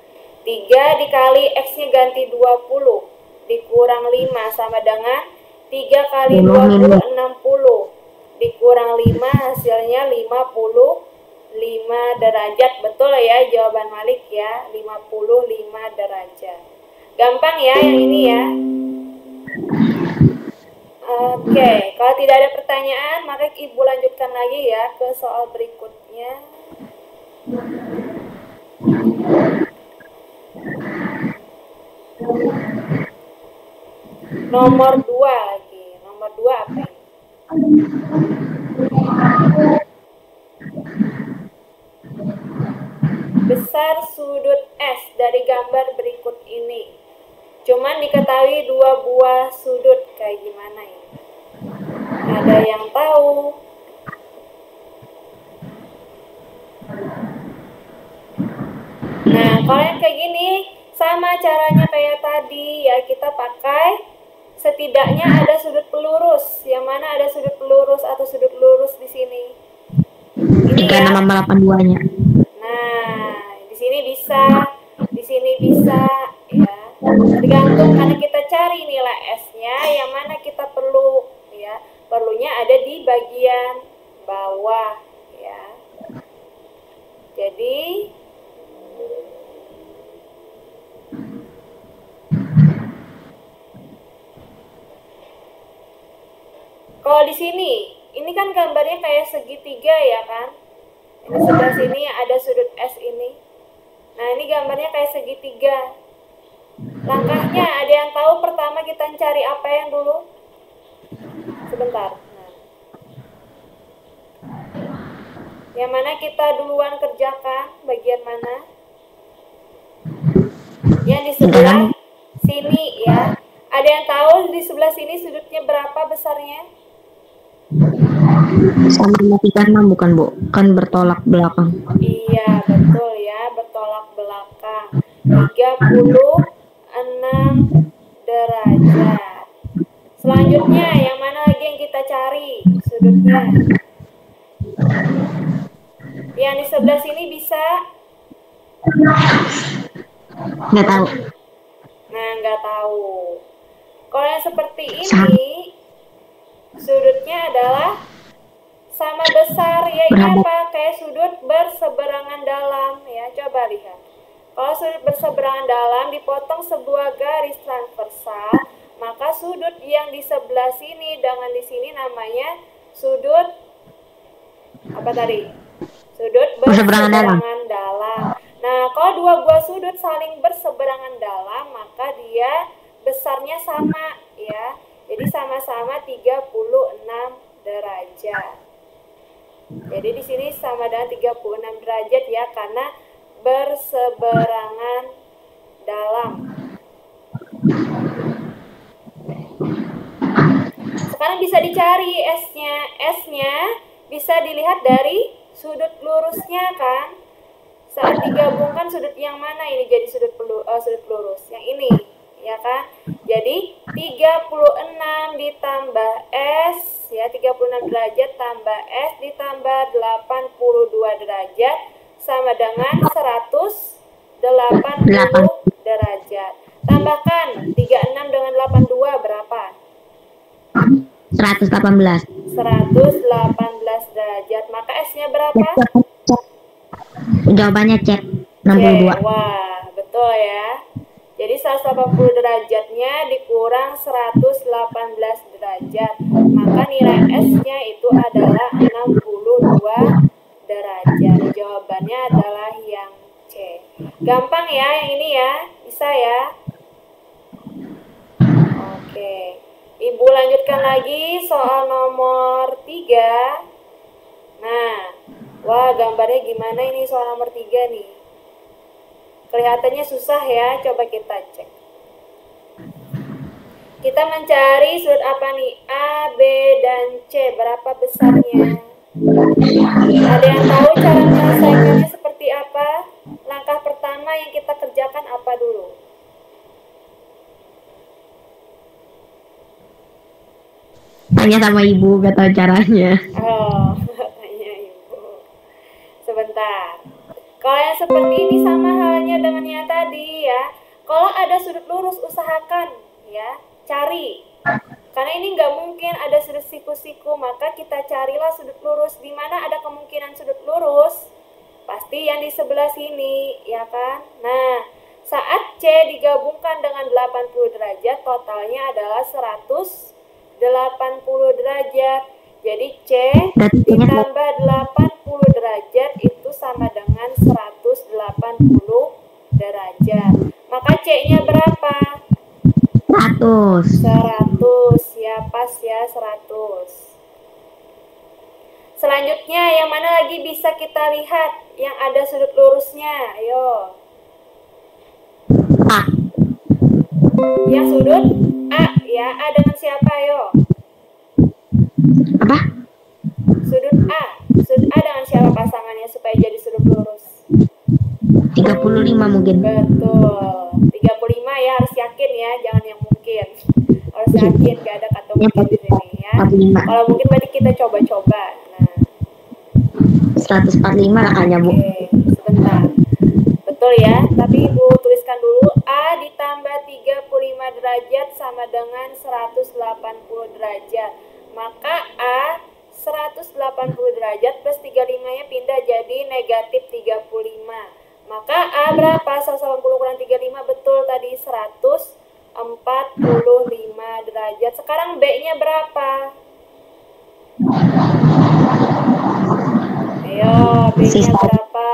3 dikali x-nya ganti 20 dikurang 5 sama dengan 3 kali 20 60 dikurang 5 hasilnya 55 derajat. Betul ya jawaban Malik ya, 55 derajat. Gampang ya yang ini ya. Oke, kalau tidak ada pertanyaan maka Ibu lanjutkan lagi ya ke soal berikutnya. Nomor 2 lagi. Nomor 2 apa ini? Besar sudut S dari gambar berikut ini. Cuman diketahui 2 buah sudut, kayak gimana ya? Ada yang tahu? Nah, kalau yang kayak gini sama caranya kayak tadi ya, kita pakai setidaknya ada sudut pelurus. Yang mana ada sudut pelurus atau sudut lurus di sini? Ini ya. 3682-nya. Nah, di sini bisa, di sini bisa ya. Tergantung karena kita cari nilai S-nya yang mana kita perlu ya. Perlunya ada di bagian bawah ya. Jadi kalau di sini, ini kan gambarnya kayak segitiga ya kan? Ini sebelah sini ada sudut S ini. Nah, ini gambarnya kayak segitiga. Langkahnya ada yang tahu pertama kita cari apa yang dulu? Sebentar. Nah. Yang mana kita duluan kerjakan? Bagian mana? Yang di sebelah sini ya. Ada yang tahu di sebelah sini sudutnya berapa besarnya? Sama 36 bukan Bu? Kan bertolak belakang. Iya betul ya, bertolak belakang. 36 derajat. Selanjutnya yang mana lagi yang kita cari sudutnya? Yang di sebelah sini bisa? Nggak tahu. Nah, nggak tahu. Kalau yang seperti ini, sudutnya adalah sama besar, ya ini Berapa? apa? Kayak sudut berseberangan dalam ya. Coba lihat. Kalau sudut berseberangan dalam dipotong sebuah garis transversal, maka sudut yang di sebelah sini dengan di sini namanya sudut apa tadi? Sudut Berseberangan dalam. berseberangan dalam. Nah, kalau dua buah sudut saling berseberangan dalam, maka dia besarnya sama ya. Jadi sama-sama 36 derajat. Jadi di sini sama dengan 36 derajat ya, karena berseberangan dalam. Sekarang bisa dicari S-nya. S-nya bisa dilihat dari sudut lurusnya kan. Saat digabungkan sudut yang mana ini jadi sudut lurus? Yang ini, ya kan? Jadi 36 ditambah S ya, 36 derajat tambah S ditambah 82 derajat sama dengan 180 derajat. Tambahkan 36 dengan 82 berapa? 118. 118 derajat. Maka S-nya berapa? Jawabannya C. C. 62. Wah, betul ya. Jadi 180 derajatnya dikurang 118 derajat. Maka nilai S-nya itu adalah 62 derajat. Jawabannya adalah yang C. Gampang ya yang ini ya. Bisa ya. Oke. Ibu lanjutkan lagi soal nomor 3. Nah, wah gambarnya gimana ini soal nomor 3 nih. Kelihatannya susah ya, coba kita cek. Kita mencari sudut apa nih? A, B, dan C. Berapa besarnya? Ada yang tahu cara menyelesaikannya seperti apa? Langkah pertama yang kita kerjakan apa dulu? Tanya sama ibu, gak tahu caranya. Oh, tanya ibu. Sebentar. Kalau yang seperti ini sama halnya dengan yang tadi ya. Kalau ada sudut lurus usahakan ya, cari. Karena ini nggak mungkin ada sudut siku-siku, maka kita carilah sudut lurus. Di mana ada kemungkinan sudut lurus? Pasti yang di sebelah sini, ya kan? Nah, saat C digabungkan dengan 80 derajat, totalnya adalah 180 derajat. Jadi C ditambah 80 derajat itu sama dengan 180 derajat. Maka C-nya berapa? 100. 100 ya, pas ya 100. Selanjutnya yang mana lagi bisa kita lihat yang ada sudut lurusnya? Ayo. A. Yang sudut A ya, A dengan siapa? Ayo. Apa? Sudut A. Sudut A dengan siapa pasangannya supaya jadi sudut lurus? 35 mungkin. Betul. 35 ya, harus yakin ya, jangan yang mungkin. Harus yakin, gak ada kata mungkin di sini ya. 45. Kalau mungkin berarti kita coba-coba. Nah, 145 kakaknya, Bu. oke, sebentar. Betul ya, tapi Ibu tuliskan dulu A ditambah 35 derajat sama dengan 180 derajat. Maka A 180 derajat plus 35-nya pindah jadi negatif 35. Maka A berapa? 180 kurang 35, betul tadi 145 derajat. Sekarang B-nya berapa? Ayo, B-nya berapa?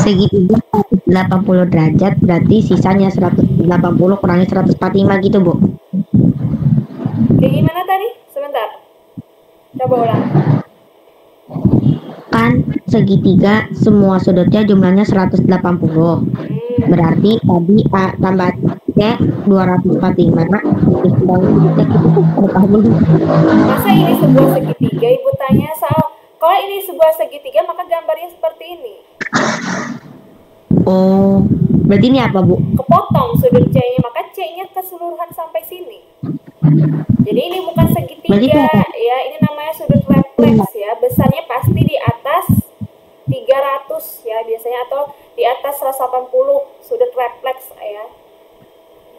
Segitiga 80 derajat, berarti sisanya 180 kurangi 145 gitu, Bu. Kayak gimana tadi? Sebentar. Coba ulang. Kan segitiga semua sudutnya jumlahnya 180. Berarti tadi A tambah C 245. Masa ini sebuah segitiga? Ibu tanya soal kalau ini sebuah segitiga maka gambarnya seperti ini. Oh, berarti ini apa, Bu? Kepotong sudut C-nya, maka C-nya keseluruhan sampai sini. Jadi ini bukan segitiga ya, ini namanya sudut refleks ya. Besarnya pasti di atas 300 ya biasanya, atau di atas 180 sudut refleks ya.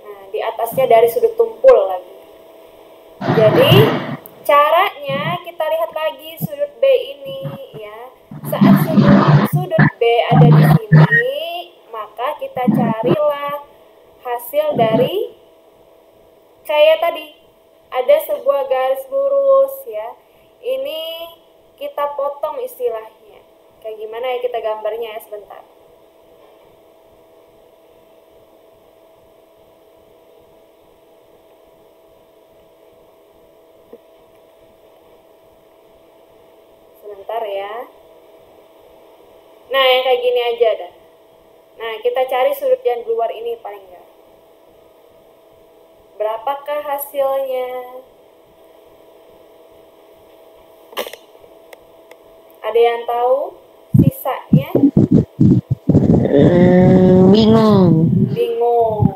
Nah, di atasnya dari sudut tumpul lagi. Jadi caranya kita lihat lagi sudut B ini ya. Saat sudut B ada di sini, maka kita carilah hasil dari kayak tadi. Ada sebuah garis lurus ya. Ini kita potong istilahnya. Kayak gimana ya kita gambarnya ya sebentar. Sebentar ya. Nah, yang kayak gini aja dah. Nah, kita cari sudut yang keluar ini paling enggak. Berapakah hasilnya? Ada yang tahu sisanya? Bingung. Bingung.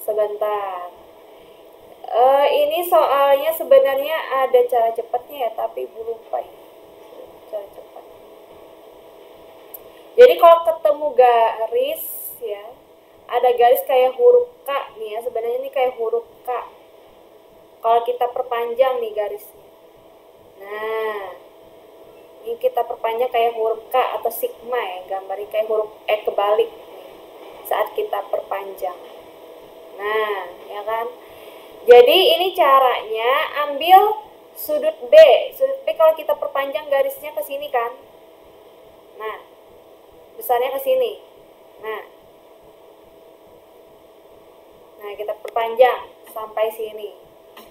Sebentar. Ini soalnya sebenarnya ada cara cepatnya ya, tapi lupa ya. Cara cepat. Jadi kalau ketemu garis ya, ada garis kayak huruf K nih ya, sebenarnya ini kayak huruf K. Kalau kita perpanjang nih garisnya. Nah, ini kita perpanjang kayak huruf K atau sigma ya, gambarnya kayak huruf E kebalik nih, saat kita perpanjang. Nah, ya kan? Jadi ini caranya ambil sudut B. Sudut B kalau kita perpanjang garisnya ke sini kan. Nah, besarnya ke sini. Nah, kita perpanjang sampai sini.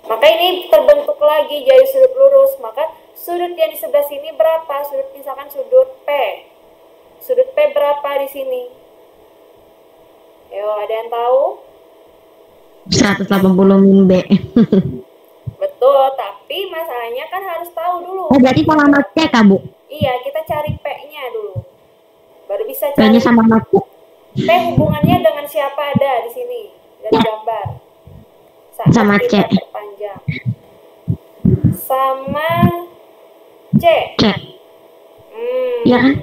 Maka ini terbentuk lagi jadi sudut lurus. Maka sudut yang di sebelah sini berapa? Sudut misalkan sudut P. Sudut P berapa di sini? Yo, ada yang tahu? 180 min B. Betul, tapi masalahnya kan harus tahu dulu. Oh, berarti sama sama C, Kak, Bu? Iya, kita cari P-nya dulu. Baru bisa P-nya cari sama sama C. P hubungannya dengan siapa ada di sini dari gambar. Saat Sama kita C. perpanjang. Sama C. C. Iya kan?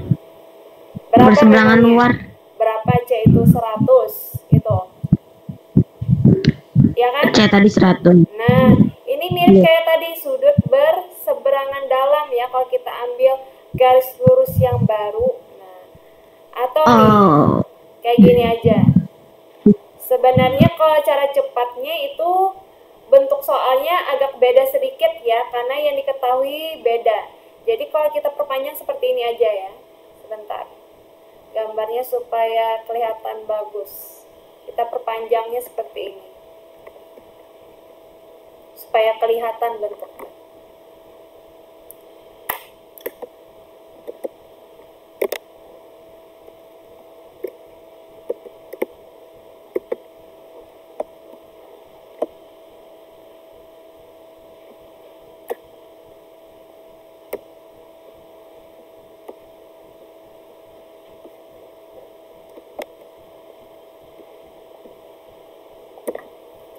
Berapa Berseberangan hubungannya? luar. Berapa C itu? 100 gitu. Ya kan? C tadi 100. Nah, ini mirip kayak tadi sudut berseberangan dalam ya kalau kita ambil garis lurus yang baru. Nah, atau nih, kayak gini aja. Sebenarnya kalau cara cepatnya itu bentuk soalnya agak beda sedikit ya, karena yang diketahui beda. Jadi kalau kita perpanjang seperti ini aja ya. Sebentar. Gambarnya supaya kelihatan bagus. Kita perpanjangnya seperti ini. Supaya kelihatan bentuknya.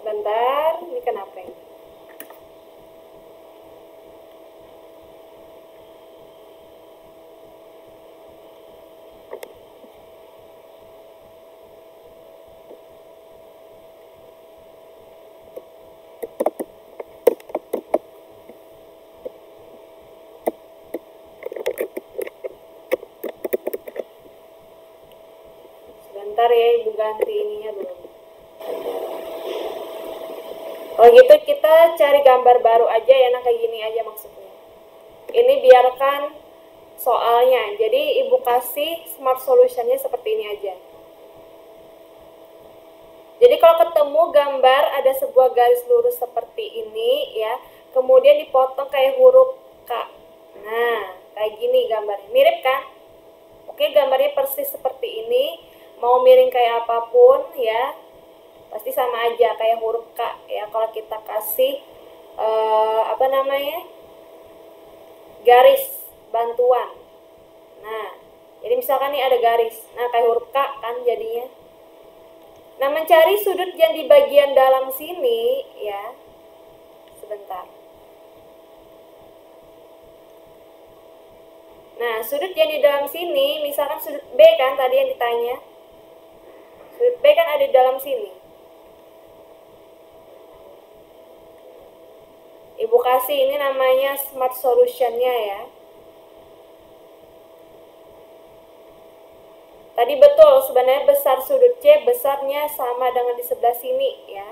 Bentar, ini kenapa ini? Sebentar ya, Ibu ganti ininya dulu. Kalau gitu kita cari gambar baru aja ya, nah kayak gini aja maksudnya. Ini biarkan soalnya, jadi Ibu kasih smart solutionnya seperti ini aja. Jadi kalau ketemu gambar ada sebuah garis lurus seperti ini ya, kemudian dipotong kayak huruf K. Nah, kayak gini gambarnya. Mirip kan? Oke, gambarnya persis seperti ini. Mau miring kayak apapun ya, pasti sama aja kayak huruf K ya. Kalau kita kasih garis bantuan. Nah, jadi misalkan nih ada garis. Nah, kayak huruf K kan jadinya. Nah, mencari sudut yang di bagian dalam sini ya. Sebentar. Nah, sudut yang di dalam sini, misalkan sudut B kan tadi yang ditanya. Sudut B kan ada di dalam sini. Ibu kasih ini namanya smart solutionnya ya. Tadi betul, sebenarnya besar sudut C besarnya sama dengan di sebelah sini ya.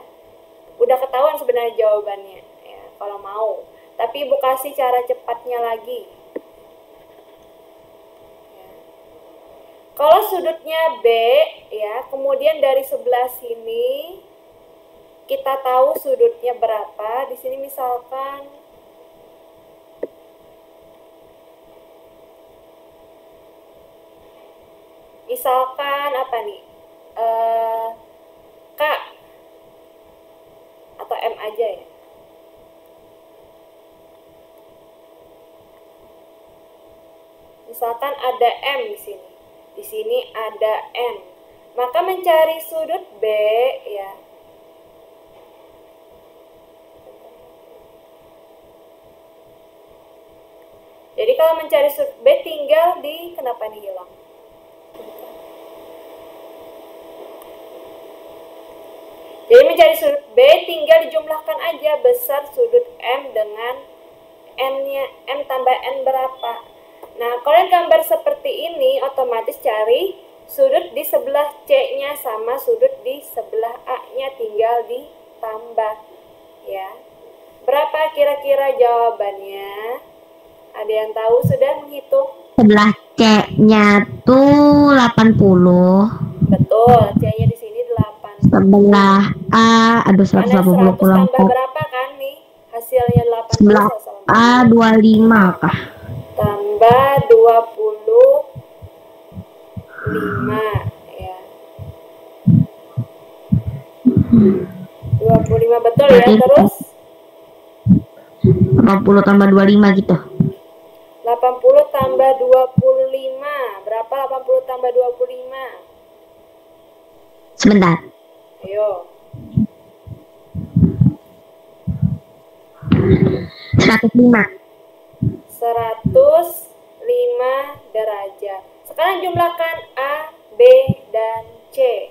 Udah ketahuan sebenarnya jawabannya ya, kalau mau. Tapi Ibu kasih cara cepatnya lagi. Ya. Kalau sudutnya B ya, kemudian dari sebelah sini kita tahu sudutnya berapa. Di sini misalkan apa nih? K atau M aja ya. Misalkan ada M di sini. Di sini ada N. Maka mencari sudut B ya. Jadi kalau mencari sudut B tinggal di, kenapa ini hilang? Jadi mencari sudut B tinggal dijumlahkan aja besar sudut M dengan N-nya, M tambah N berapa. Nah, kalau gambar seperti ini otomatis cari sudut di sebelah C-nya sama sudut di sebelah A-nya tinggal ditambah ya. Berapa kira-kira jawabannya? Ada yang tahu sudah menghitung? Sebelah C-nya tuh 80. Betul, C-nya di sini 8. Sebelah A, aduh 180 kurang. Tambah berapa kan nih? Hasilnya 80. Sebelah A 25 kah? Tambah 25 ya. 25 betul ya, terus 80 tambah 25 gitu. 80 tambah 25. Berapa 80 tambah 25? Sebentar. Ayo. 105. 105 derajat. Sekarang jumlahkan A, B, dan C.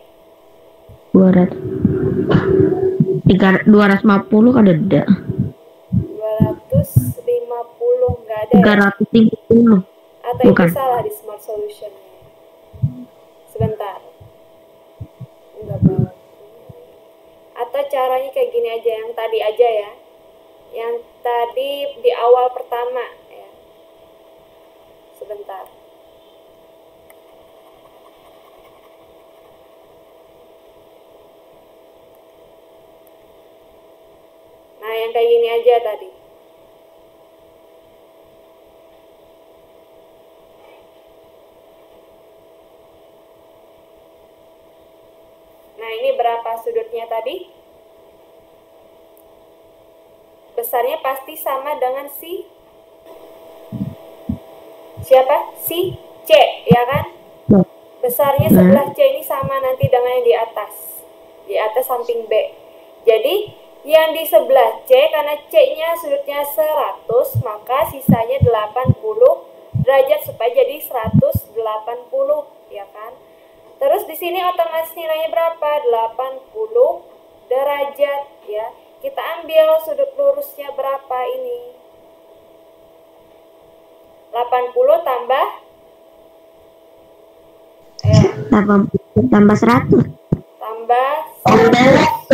250 kan ada. 250 nggak ada ya? 330. Atau Bukan. itu salah di Smart Solution. Sebentar. Enggak bawa. Atau caranya kayak gini aja, yang tadi aja ya. Yang tadi di awal pertama ya. Sebentar. Nah, yang kayak gini aja tadi. Nah, ini berapa sudutnya tadi? Besarnya pasti sama dengan si siapa? Si C, ya kan? Besarnya sebelah C ini sama nanti dengan yang di atas. Di atas samping B. Jadi, yang di sebelah C, karena C-nya sudutnya 100, maka sisanya 80 derajat supaya jadi 180, ya kan? Terus di sini otomatis nilainya berapa? 80 derajat, ya. Kita ambil sudut lurusnya berapa ini? 80 tambah 80 tambah 100. Tambah 100.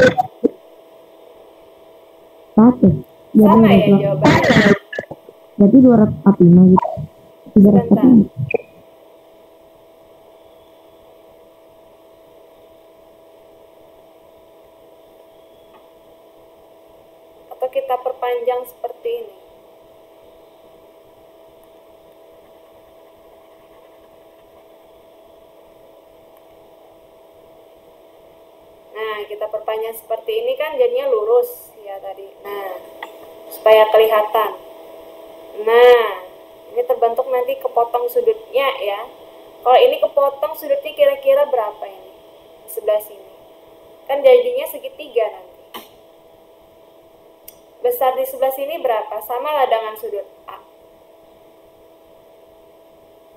Sama ya jawabannya. Berarti 245 gitu. 345. Atau kita perpanjang seperti ini. Nah, kita perpanjang seperti ini kan jadinya lurus ya tadi. Nah, supaya kelihatan. Nah, ini terbentuk nanti kepotong sudutnya ya. Kalau ini kepotong sudutnya kira-kira berapa ini? Di sebelah sini. Kan jadinya segitiga nanti. Besar di sebelah sini berapa? Sama lah dengan sudut A.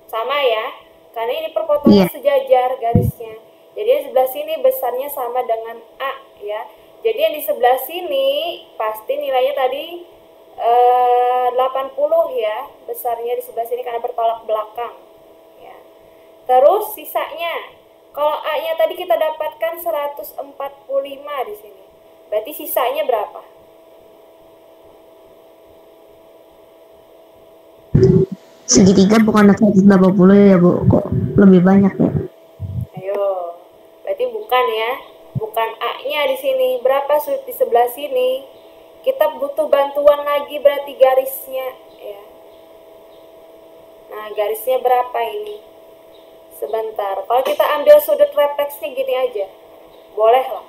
Sama ya, karena ini perpotongan sejajar garisnya. Jadi yang sebelah sini besarnya sama dengan A ya. Jadi yang di sebelah sini pasti nilainya tadi 80 ya. Besarnya di sebelah sini karena bertolak belakang. Ya. Terus sisanya, kalau A-nya tadi kita dapatkan 145 di sini. Berarti sisanya berapa? Segitiga bukan 180 ya Bu, kok lebih banyak ya? Ayo, berarti bukan ya, bukan A-nya di sini. Berapa sudut di sebelah sini? Kita butuh bantuan lagi berarti garisnya ya. Nah, garisnya berapa ini? Sebentar, kalau kita ambil sudut refleksnya gini aja, boleh lah.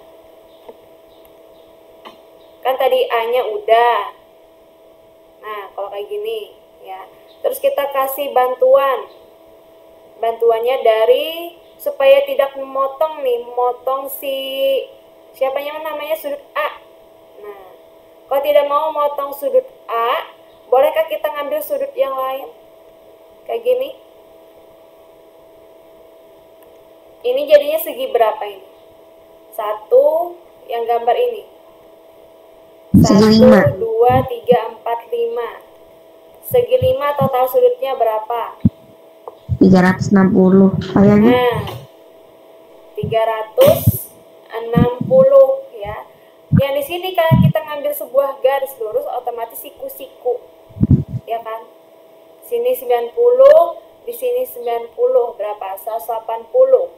Kan tadi A-nya udah. Nah, kalau kayak gini ya. Terus kita kasih bantuan. Bantuannya dari supaya tidak memotong nih, memotong si siapanya namanya sudut A. Nah, kalau tidak mau memotong sudut A, bolehkah kita ngambil sudut yang lain? Kayak gini. Ini jadinya segi berapa ini? 1, yang gambar ini. 1, 2, 3, 4, 5. Segi 5 total sudutnya berapa? 360 kayaknya. Nah, 360 ya. Yang di sini kan kita ngambil sebuah garis lurus, otomatis siku-siku. Ya kan? Sini 90, di sini 90, berapa? 180.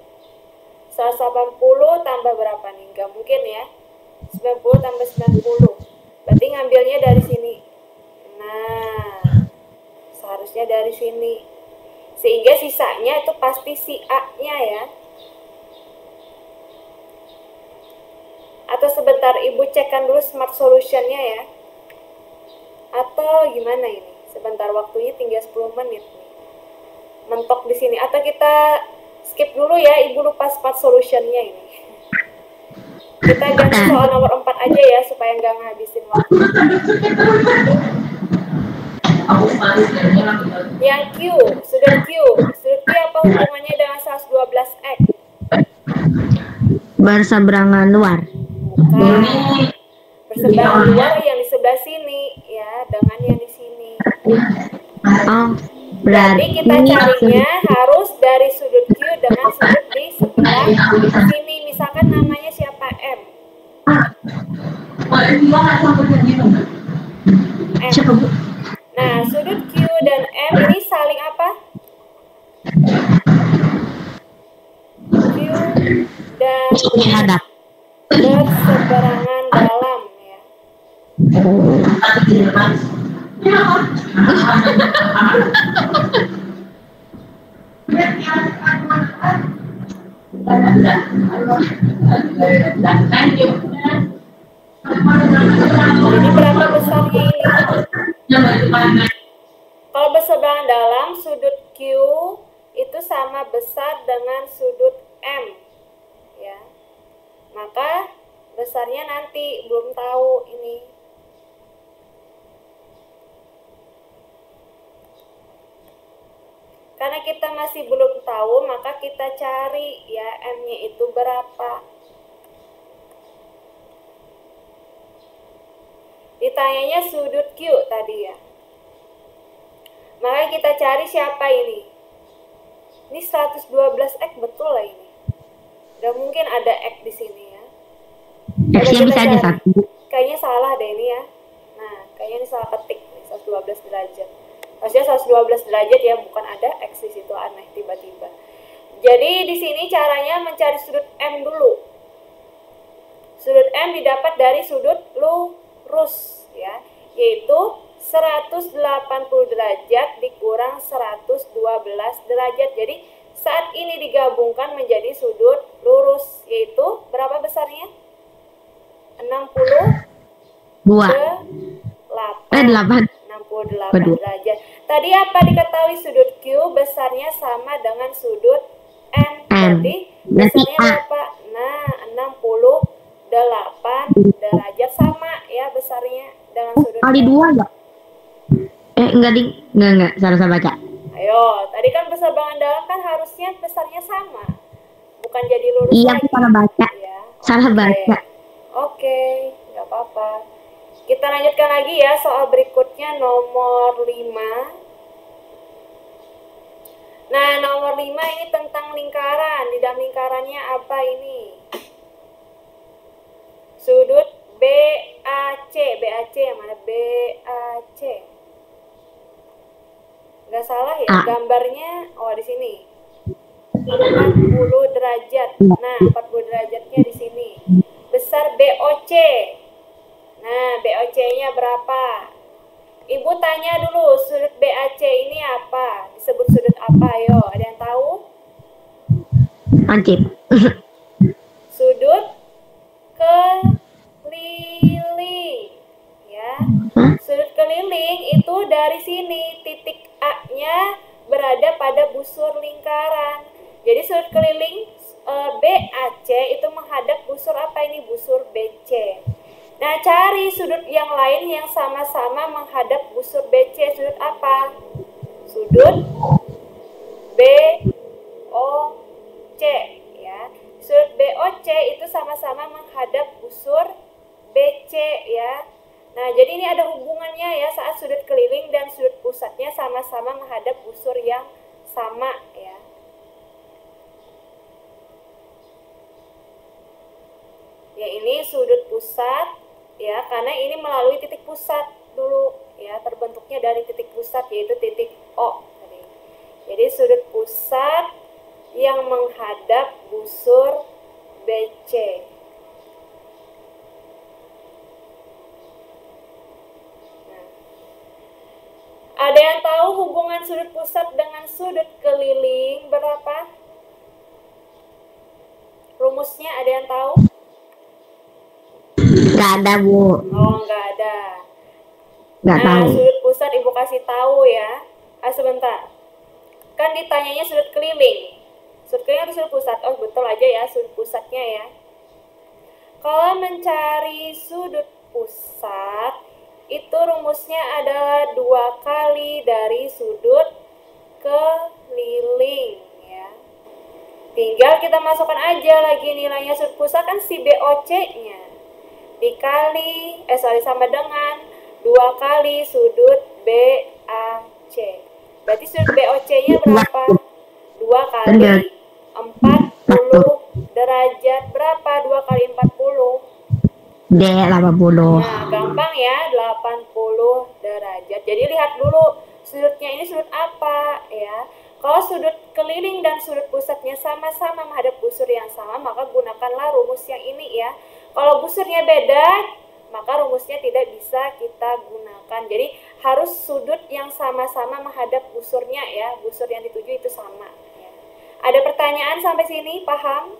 180 tambah berapa nih? Nggak mungkin ya. 90 tambah 90. Berarti ngambilnya dari sini. Nah, seharusnya dari sini. Sehingga sisanya itu pasti si A-nya ya. Atau sebentar Ibu cekkan dulu Smart Solution-nya ya. Atau gimana ini? Sebentar, waktunya tinggal 10 menit nih. Mentok di sini. Atau kita skip dulu ya, Ibu lupa Smart Solution-nya ini. Kita ganti soal nomor 4 aja ya, supaya nggak ngabisin waktu. Yang Q, sudut Q. Sudut Q apa hubungannya dengan 112X? Berseberangan luar. Bukan. Berseberangan luar yang di sebelah sini ya, dengan yang di sini. Oh, Berarti kita carinya harus dari sudut Q dengan sudut di sebelah sini. Misalkan namanya siapa? M. M. Nah, sudut Q dan M ini saling apa? Q dan hadap. berseberangan dalam ya. Jadi berapa besarnya ini? Kalau berseberangan dalam, sudut Q itu sama besar dengan sudut M ya. Maka besarnya nanti belum tahu ini. Karena kita masih belum tahu, maka kita cari ya M-nya itu berapa. Ditanyanya sudut Q tadi ya. Maka kita cari siapa ini. Ini 112X betul lah ini. Gak mungkin ada X di sini ya. X-nya bisa aja satu. Kayaknya salah deh ini ya. Nah, kayaknya ini salah ketik nih, 112 derajat. Maksudnya 112 derajat ya, bukan ada X di situ, aneh tiba-tiba. Jadi di sini caranya mencari sudut M dulu. Sudut M didapat dari sudut lurus ya, yaitu 180 derajat dikurang 112 derajat. Jadi saat ini digabungkan menjadi sudut lurus, yaitu berapa besarnya? 68 derajat. Tadi apa diketahui sudut Q besarnya sama dengan sudut M. Berarti besarnya berapa? Nah, 68 derajat sama ya besarnya dengan sudut kali 2 enggak? Enggak, salah baca. Ayo, tadi kan berseberangan dalam kan harusnya besarnya sama. Bukan jadi lurus iya, lagi. salah baca. Ya. Salah baca. Oke, nggak apa-apa. Kita lanjutkan lagi ya soal berikutnya nomor 5. Nah, nomor 5 ini tentang jawabannya apa ini? Sudut BAC. BAC yang mana? BAC. Nggak salah ya? Gambarnya, oh di sini. 40 derajat. Nah, 40 derajatnya di sini. Besar BOC. Nah, BOC-nya berapa? Ibu tanya dulu, sudut BAC ini apa? Disebut sudut apa? Ayo, ada yang tahu? Ansip. Sudut keliling. Ya. Sudut keliling itu dari sini, titik A-nya berada pada busur lingkaran. Jadi sudut keliling BAC itu menghadap busur apa ini? Busur BC. Nah, cari sudut yang lain yang sama-sama menghadap busur BC. Sudut apa? Sudut BOC, ya. Sudut BOC itu sama-sama menghadap busur BC, ya. Nah, jadi ini ada hubungannya ya saat sudut keliling dan sudut pusatnya sama-sama menghadap busur yang sama, ya. Ya, ini sudut pusat, ya, karena ini melalui titik pusat dulu, ya, terbentuknya dari titik pusat yaitu titik O. Jadi sudut pusat yang menghadap busur BC. Nah, ada yang tahu hubungan sudut pusat dengan sudut keliling berapa? Rumusnya ada yang tahu? Nggak ada, Bu. Oh, nggak ada. Nggak tahu. Sudut pusat Ibu kasih tahu ya. Sebentar. Kan ditanyanya sudut keliling. Sudut keliling atau sudut pusat? Oh, betul aja ya, sudut pusatnya ya. Kalau mencari sudut pusat, itu rumusnya adalah 2 kali dari sudut keliling ya. Tinggal kita masukkan aja lagi nilainya sudut pusat kan si BOC-nya. Dikali, sama dengan 2 kali sudut BAC. Berarti sudut BOC-nya berapa? 2 kali 40 derajat. Berapa 2 kali 40? D 80. Nah, gampang ya, 80 derajat. Jadi lihat dulu sudutnya ini sudut apa ya. Kalau sudut keliling dan sudut pusatnya sama-sama menghadap busur yang sama, maka gunakanlah rumus yang ini ya. Kalau busurnya beda, maka rumusnya tidak bisa kita gunakan. Jadi harus sudut yang sama-sama menghadap busurnya ya. Busur yang dituju itu sama ya. Ada pertanyaan sampai sini? Paham?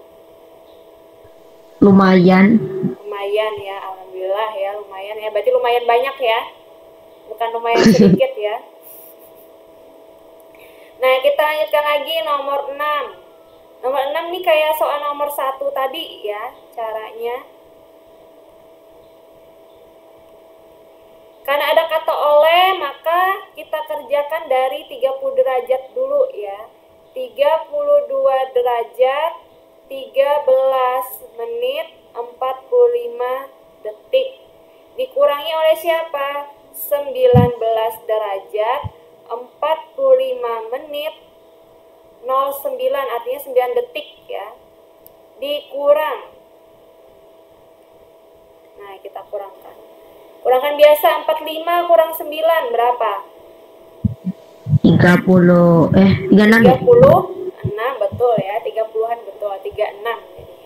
Lumayan. Lumayan ya, alhamdulillah ya, lumayan ya. Berarti lumayan banyak ya. Bukan lumayan sedikit ya. Nah, kita lanjutkan lagi nomor 6. Nomor 6 nih kayak soal nomor 1 tadi ya, caranya. Karena ada kata oleh, maka kita kerjakan dari 30 derajat dulu ya. 32 derajat, 13 menit, 45 detik. Dikurangi oleh siapa? 19 derajat, 45 menit, 09 artinya 9 detik ya. Dikurang. Nah, kita kurangkan. Kurangkan biasa 45 kurang 9 berapa? 36 betul ya, 30-an betul, 36 jadinya.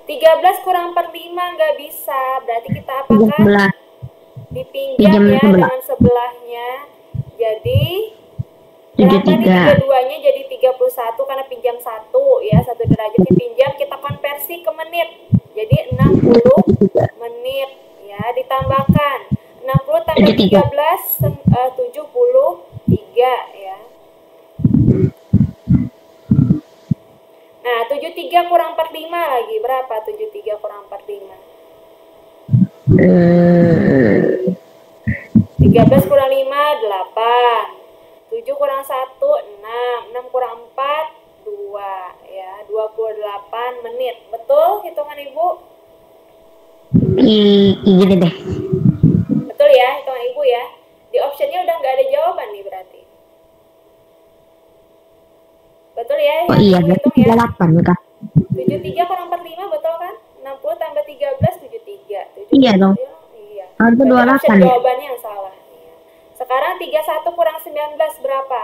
13 kurang 45 nggak bisa, berarti kita apakan? Dipinjam ya dengan sebelahnya. Jadi berapa nih 32-nya jadi 31 karena pinjam 1 ya, 1 derajat dipinjam, kita konversi ke menit. Jadi 60 menit ya, ditambahkan 60 tambah 13 73 ya. Nah, 73 kurang 45 lagi berapa? 73 kurang 45. 13 kurang 5 8. 7 kurang 1 6. 6 kurang 4 2 ya, 28 menit. Betul hitungan Ibu? Gini deh. Betul ya hitungan Ibu ya. Di optionnya udah nggak ada jawaban nih berarti. Betul ya? Oh iya, berarti 38 kah? 78 73 kurang 45 betul kan? 60 tambah 13 73. Iya dong. Iya. Itu Berarti option 28 ya? jawabannya yang salah. Iya. Sekarang 31 kurang 19 berapa?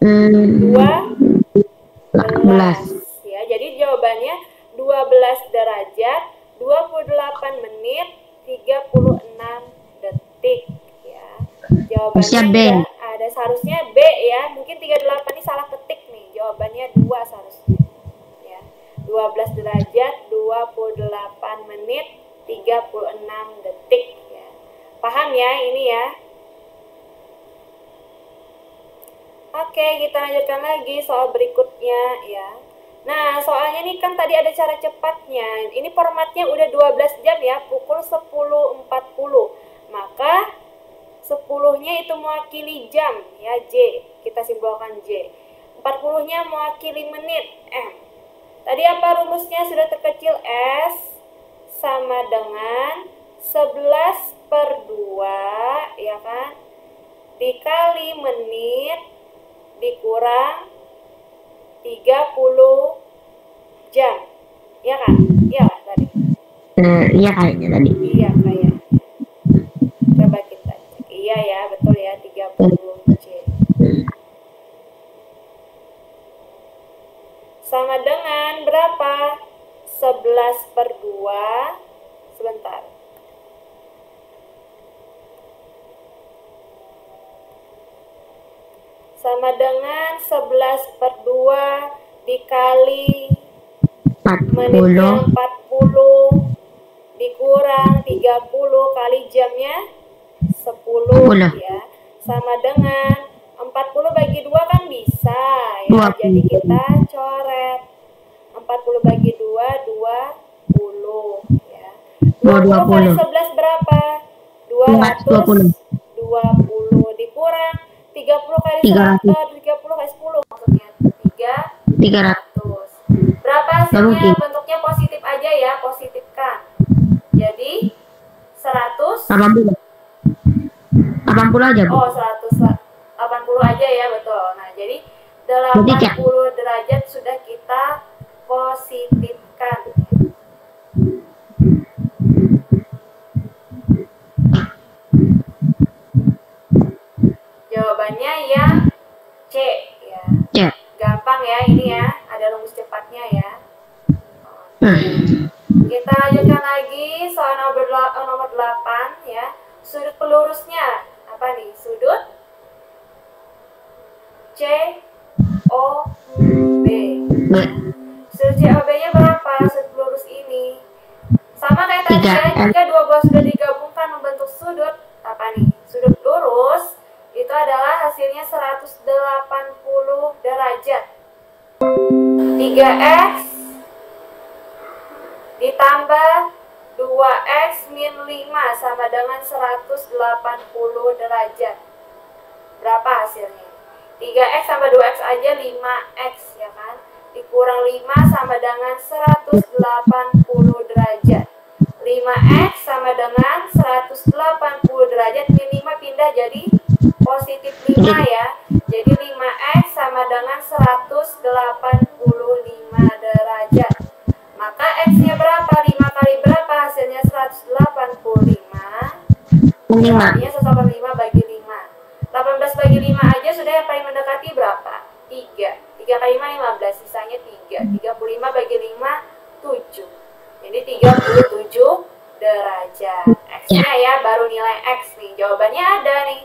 12. Ya, jadi jawabannya 12 derajat 28 menit 36 detik ya. Jawabannya B. ada seharusnya B ya. Mungkin 38 ini salah ketik nih. Jawabannya 2 seharusnya. Ya. 12 derajat 28 menit 36 detik ya. Paham ya ini ya? Oke, kita lanjutkan lagi soal berikutnya ya. Nah, soalnya nih kan tadi ada cara cepatnya. Ini formatnya udah 12 jam ya, pukul 10.40. Maka 10-nya itu mewakili jam ya, J. Kita simbolkan J. 40-nya mewakili menit, M. Tadi apa rumusnya? Sudah terkecil S sama dengan 11 per 2 ya kan, dikali menit dikurang 30 jam ya kan? Iya lah tadi. Iya kayaknya tadi. Iya kayak. Coba kita cek. Iya ya, betul ya, 30 J. Sama dengan berapa? 11 per 2. Sebentar. Sama dengan 11 per 2 dikali menitnya 40 dikurang 30 kali jamnya 10 ya. Sama dengan 40 bagi 2 kan bisa ya. Jadi kita coret 40 bagi 2 20 ya. 20 kali 11 berapa? 220 dikurang 30 kali 30 kali 10 maksudnya 300. Berapa hasilnya? Bentuknya positif aja ya, positifkan. Jadi 180 aja, Bu. Oh, 180 aja ya, betul. Nah, jadi 80 derajat sudah kita positifkan. Jawabannya yang C ya. Gampang ya ini ya, ada rumus cepatnya ya. Kita lanjutkan lagi soal nomor 8 ya. Sudut pelurusnya apa nih? Sudut COB. Sudut COB-nya berapa? Sudut pelurus ini. Sama kayak tadi ya, jika dua buah sudah digabungkan membentuk sudut apa nih? Sudut lurus itu adalah hasilnya 180 derajat. 3x ditambah 2x min 5 sama dengan 180 derajat. Berapa hasilnya? 3x tambah 2x aja 5x ya kan? Dikurang 5 sama dengan 180 derajat. 5x sama dengan 180 derajat min 5 pindah jadi positif 5 ya. Jadi 5x sama dengan 185 derajat. Maka x-nya berapa? 5 kali berapa? Hasilnya 185. Artinya 185 bagi 5. 18 bagi 5 aja sudah yang paling mendekati berapa? 3. 3 kali 5, 15. Sisanya 3. 35 bagi 5, 7. Jadi 37 derajat. X-nya ya, baru nilai X nih. Jawabannya ada nih.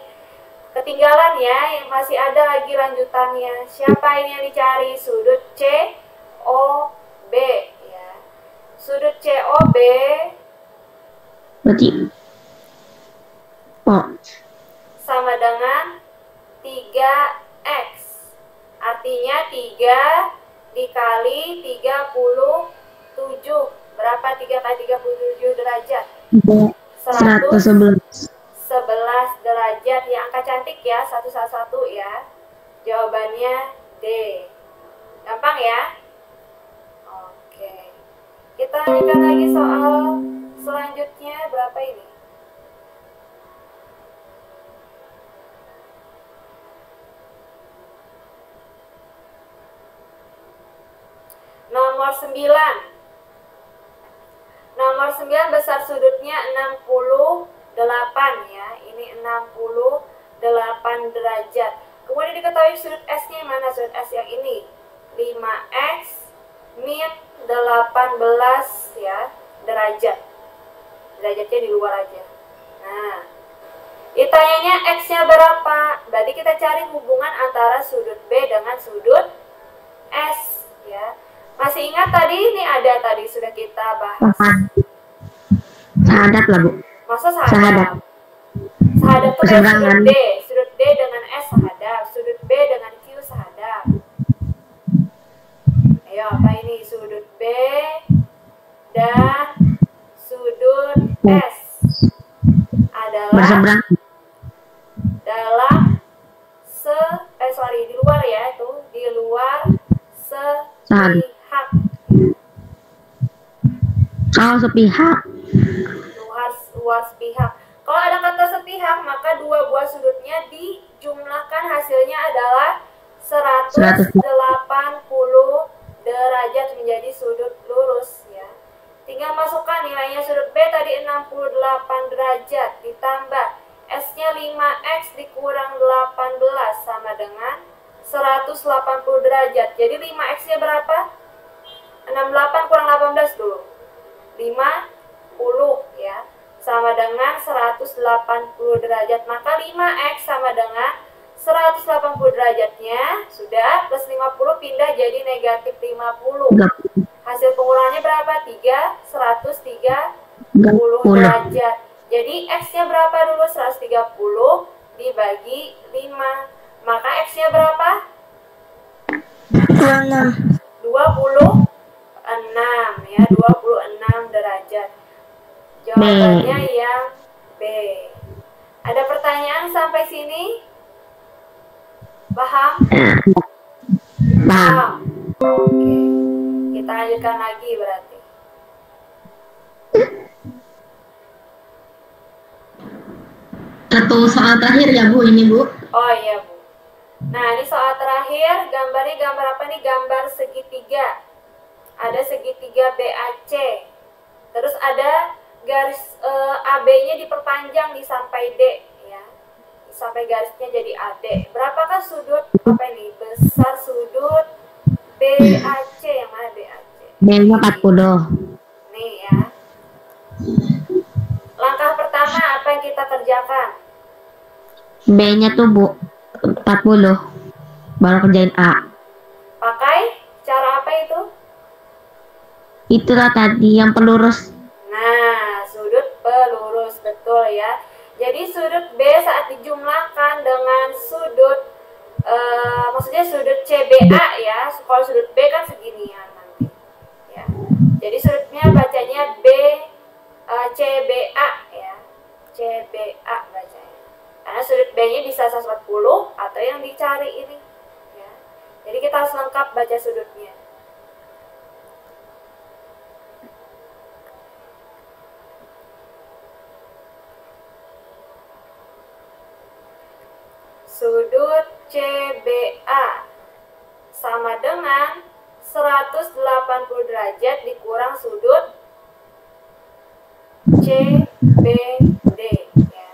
Ketinggalan ya, yang masih ada lagi lanjutannya. Siapa ini yang dicari? Sudut COB ya. Sudut COB berarti sama dengan 3x. Artinya 3 dikali 37. Berapa 3 kali 37 derajat? 111 derajat. Yang angka cantik ya, 111 ya. Jawabannya D. Gampang ya? Oke. Kita lanjutkan lagi soal selanjutnya. Berapa ini? nomor 9. Nomor 9 besar sudutnya 68 ya. Ini 68 derajat. Kemudian diketahui sudut S-nya mana? Sudut S yang ini. 5x min 18 ya derajat. Derajatnya di luar aja. Nah, ditanyanya X-nya berapa? Berarti kita cari hubungan antara sudut B dengan sudut S ya. Masih ingat tadi? Ini ada tadi sudah kita bahas. Sahadat lah, Bu. Masa sahadat? Sahadat itu kan sudut D. Sudut D dengan S sahadat. Sudut B dengan Q sahadat. Ayo, apa ini? Sudut B dan sudut S adalah berseberang dalam di luar ya, itu di luar sepihak. Oh, sepihak. Luar sepihak. Kalau ada kata sepihak, maka dua buah sudutnya dijumlahkan, hasilnya adalah 180 derajat menjadi sudut lurus ya. Tinggal masukkan nilainya. Sudut B tadi 68 derajat ditambah S-nya 5x dikurang 18 sama dengan 180 derajat. Jadi 5x-nya berapa? 68 kurang 18 dulu. 50 ya. Sama dengan 180 derajat. Maka 5x sama dengan 180 derajatnya sudah, plus 50 pindah jadi negatif 50. Hasil pengurangannya berapa? 130 derajat. Jadi X-nya berapa dulu? 130 dibagi 5. Maka X-nya berapa? 26 ya, 26 derajat. Jawabannya yang B. Ada pertanyaan sampai sini? Paham? Paham. Oke. Kita lanjutkan lagi berarti. Satu soal terakhir ya, Bu, ini, Bu. Oh iya, Bu. Nah, ini soal terakhir. Gambarnya gambar apa nih? Gambar segitiga. Ada segitiga BAC. Terus ada garis AB-nya diperpanjang nih sampai D ya. Sampai garisnya jadi AD. Berapakah sudut apa ini? Besar sudut BAC. Yang mana BAC? B-nya 40. Nih ya. Langkah pertama apa yang kita kerjakan? B-nya tuh, Bu, 40. Baru kerjain A. Pakai cara apa itu? Itulah tadi yang pelurus. Nah, sudut pelurus, betul ya. Jadi sudut B saat dijumlahkan dengan sudut maksudnya sudut CBA ya. Kalau sudut B kan seginian nanti ya. Jadi sudutnya bacanya B CBA ya. CBA bacanya. Karena sudut B-nya bisa 140 atau yang dicari ini ya. Jadi kita harus lengkap baca sudutnya. Sudut CBA sama dengan 180 derajat dikurang sudut CBD ya.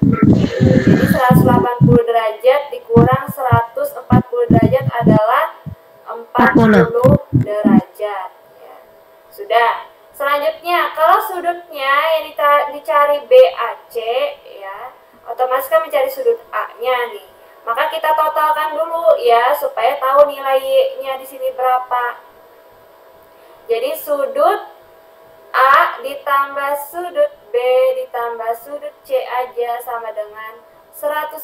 Jadi 180 derajat dikurang 140 derajat adalah 40 derajat ya. Sudah. Selanjutnya, kalau sudutnya yang dicari BAC ya, otomatis kan mencari sudut A-nya nih. Maka kita totalkan dulu ya supaya tahu nilainya di sini berapa. Jadi sudut A ditambah sudut B ditambah sudut C aja sama dengan 180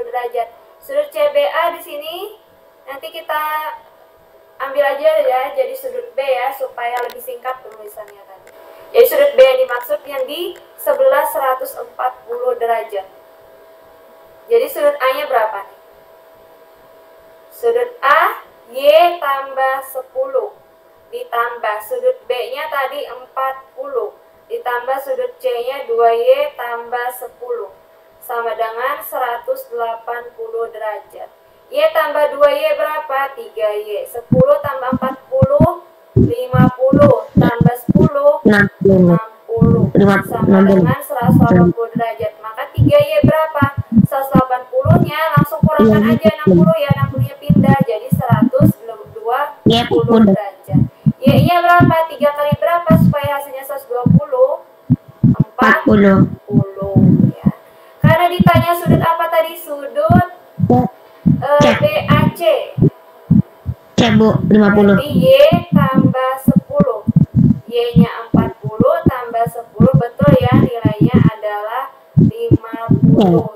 derajat. Sudut CBA di sini nanti kita ambil aja ya jadi sudut B ya supaya lebih singkat penulisannya tadi. Jadi sudut B yang dimaksud yang di sebelah 140 derajat. Jadi sudut A-nya berapa nih? Sudut A Y tambah 10 ditambah sudut B-nya tadi 40 ditambah sudut C-nya 2Y tambah 10 sama dengan 180 derajat. Y tambah 2Y berapa? 3Y. 10 tambah 40 50. 60. 60 sama dengan 180 derajat. Maka 3Y berapa? 180-nya langsung kurangkan aja 60 ya. 60-nya pindah jadi 120 derajat. Y-nya berapa? 3 kali berapa supaya hasilnya 120? 40 ya. Karena ditanya sudut apa tadi? Sudut BAC. C Bu, 50. Berarti Y tambah 10. Y-nya 40 tambah 10, betul ya, nilainya adalah 50.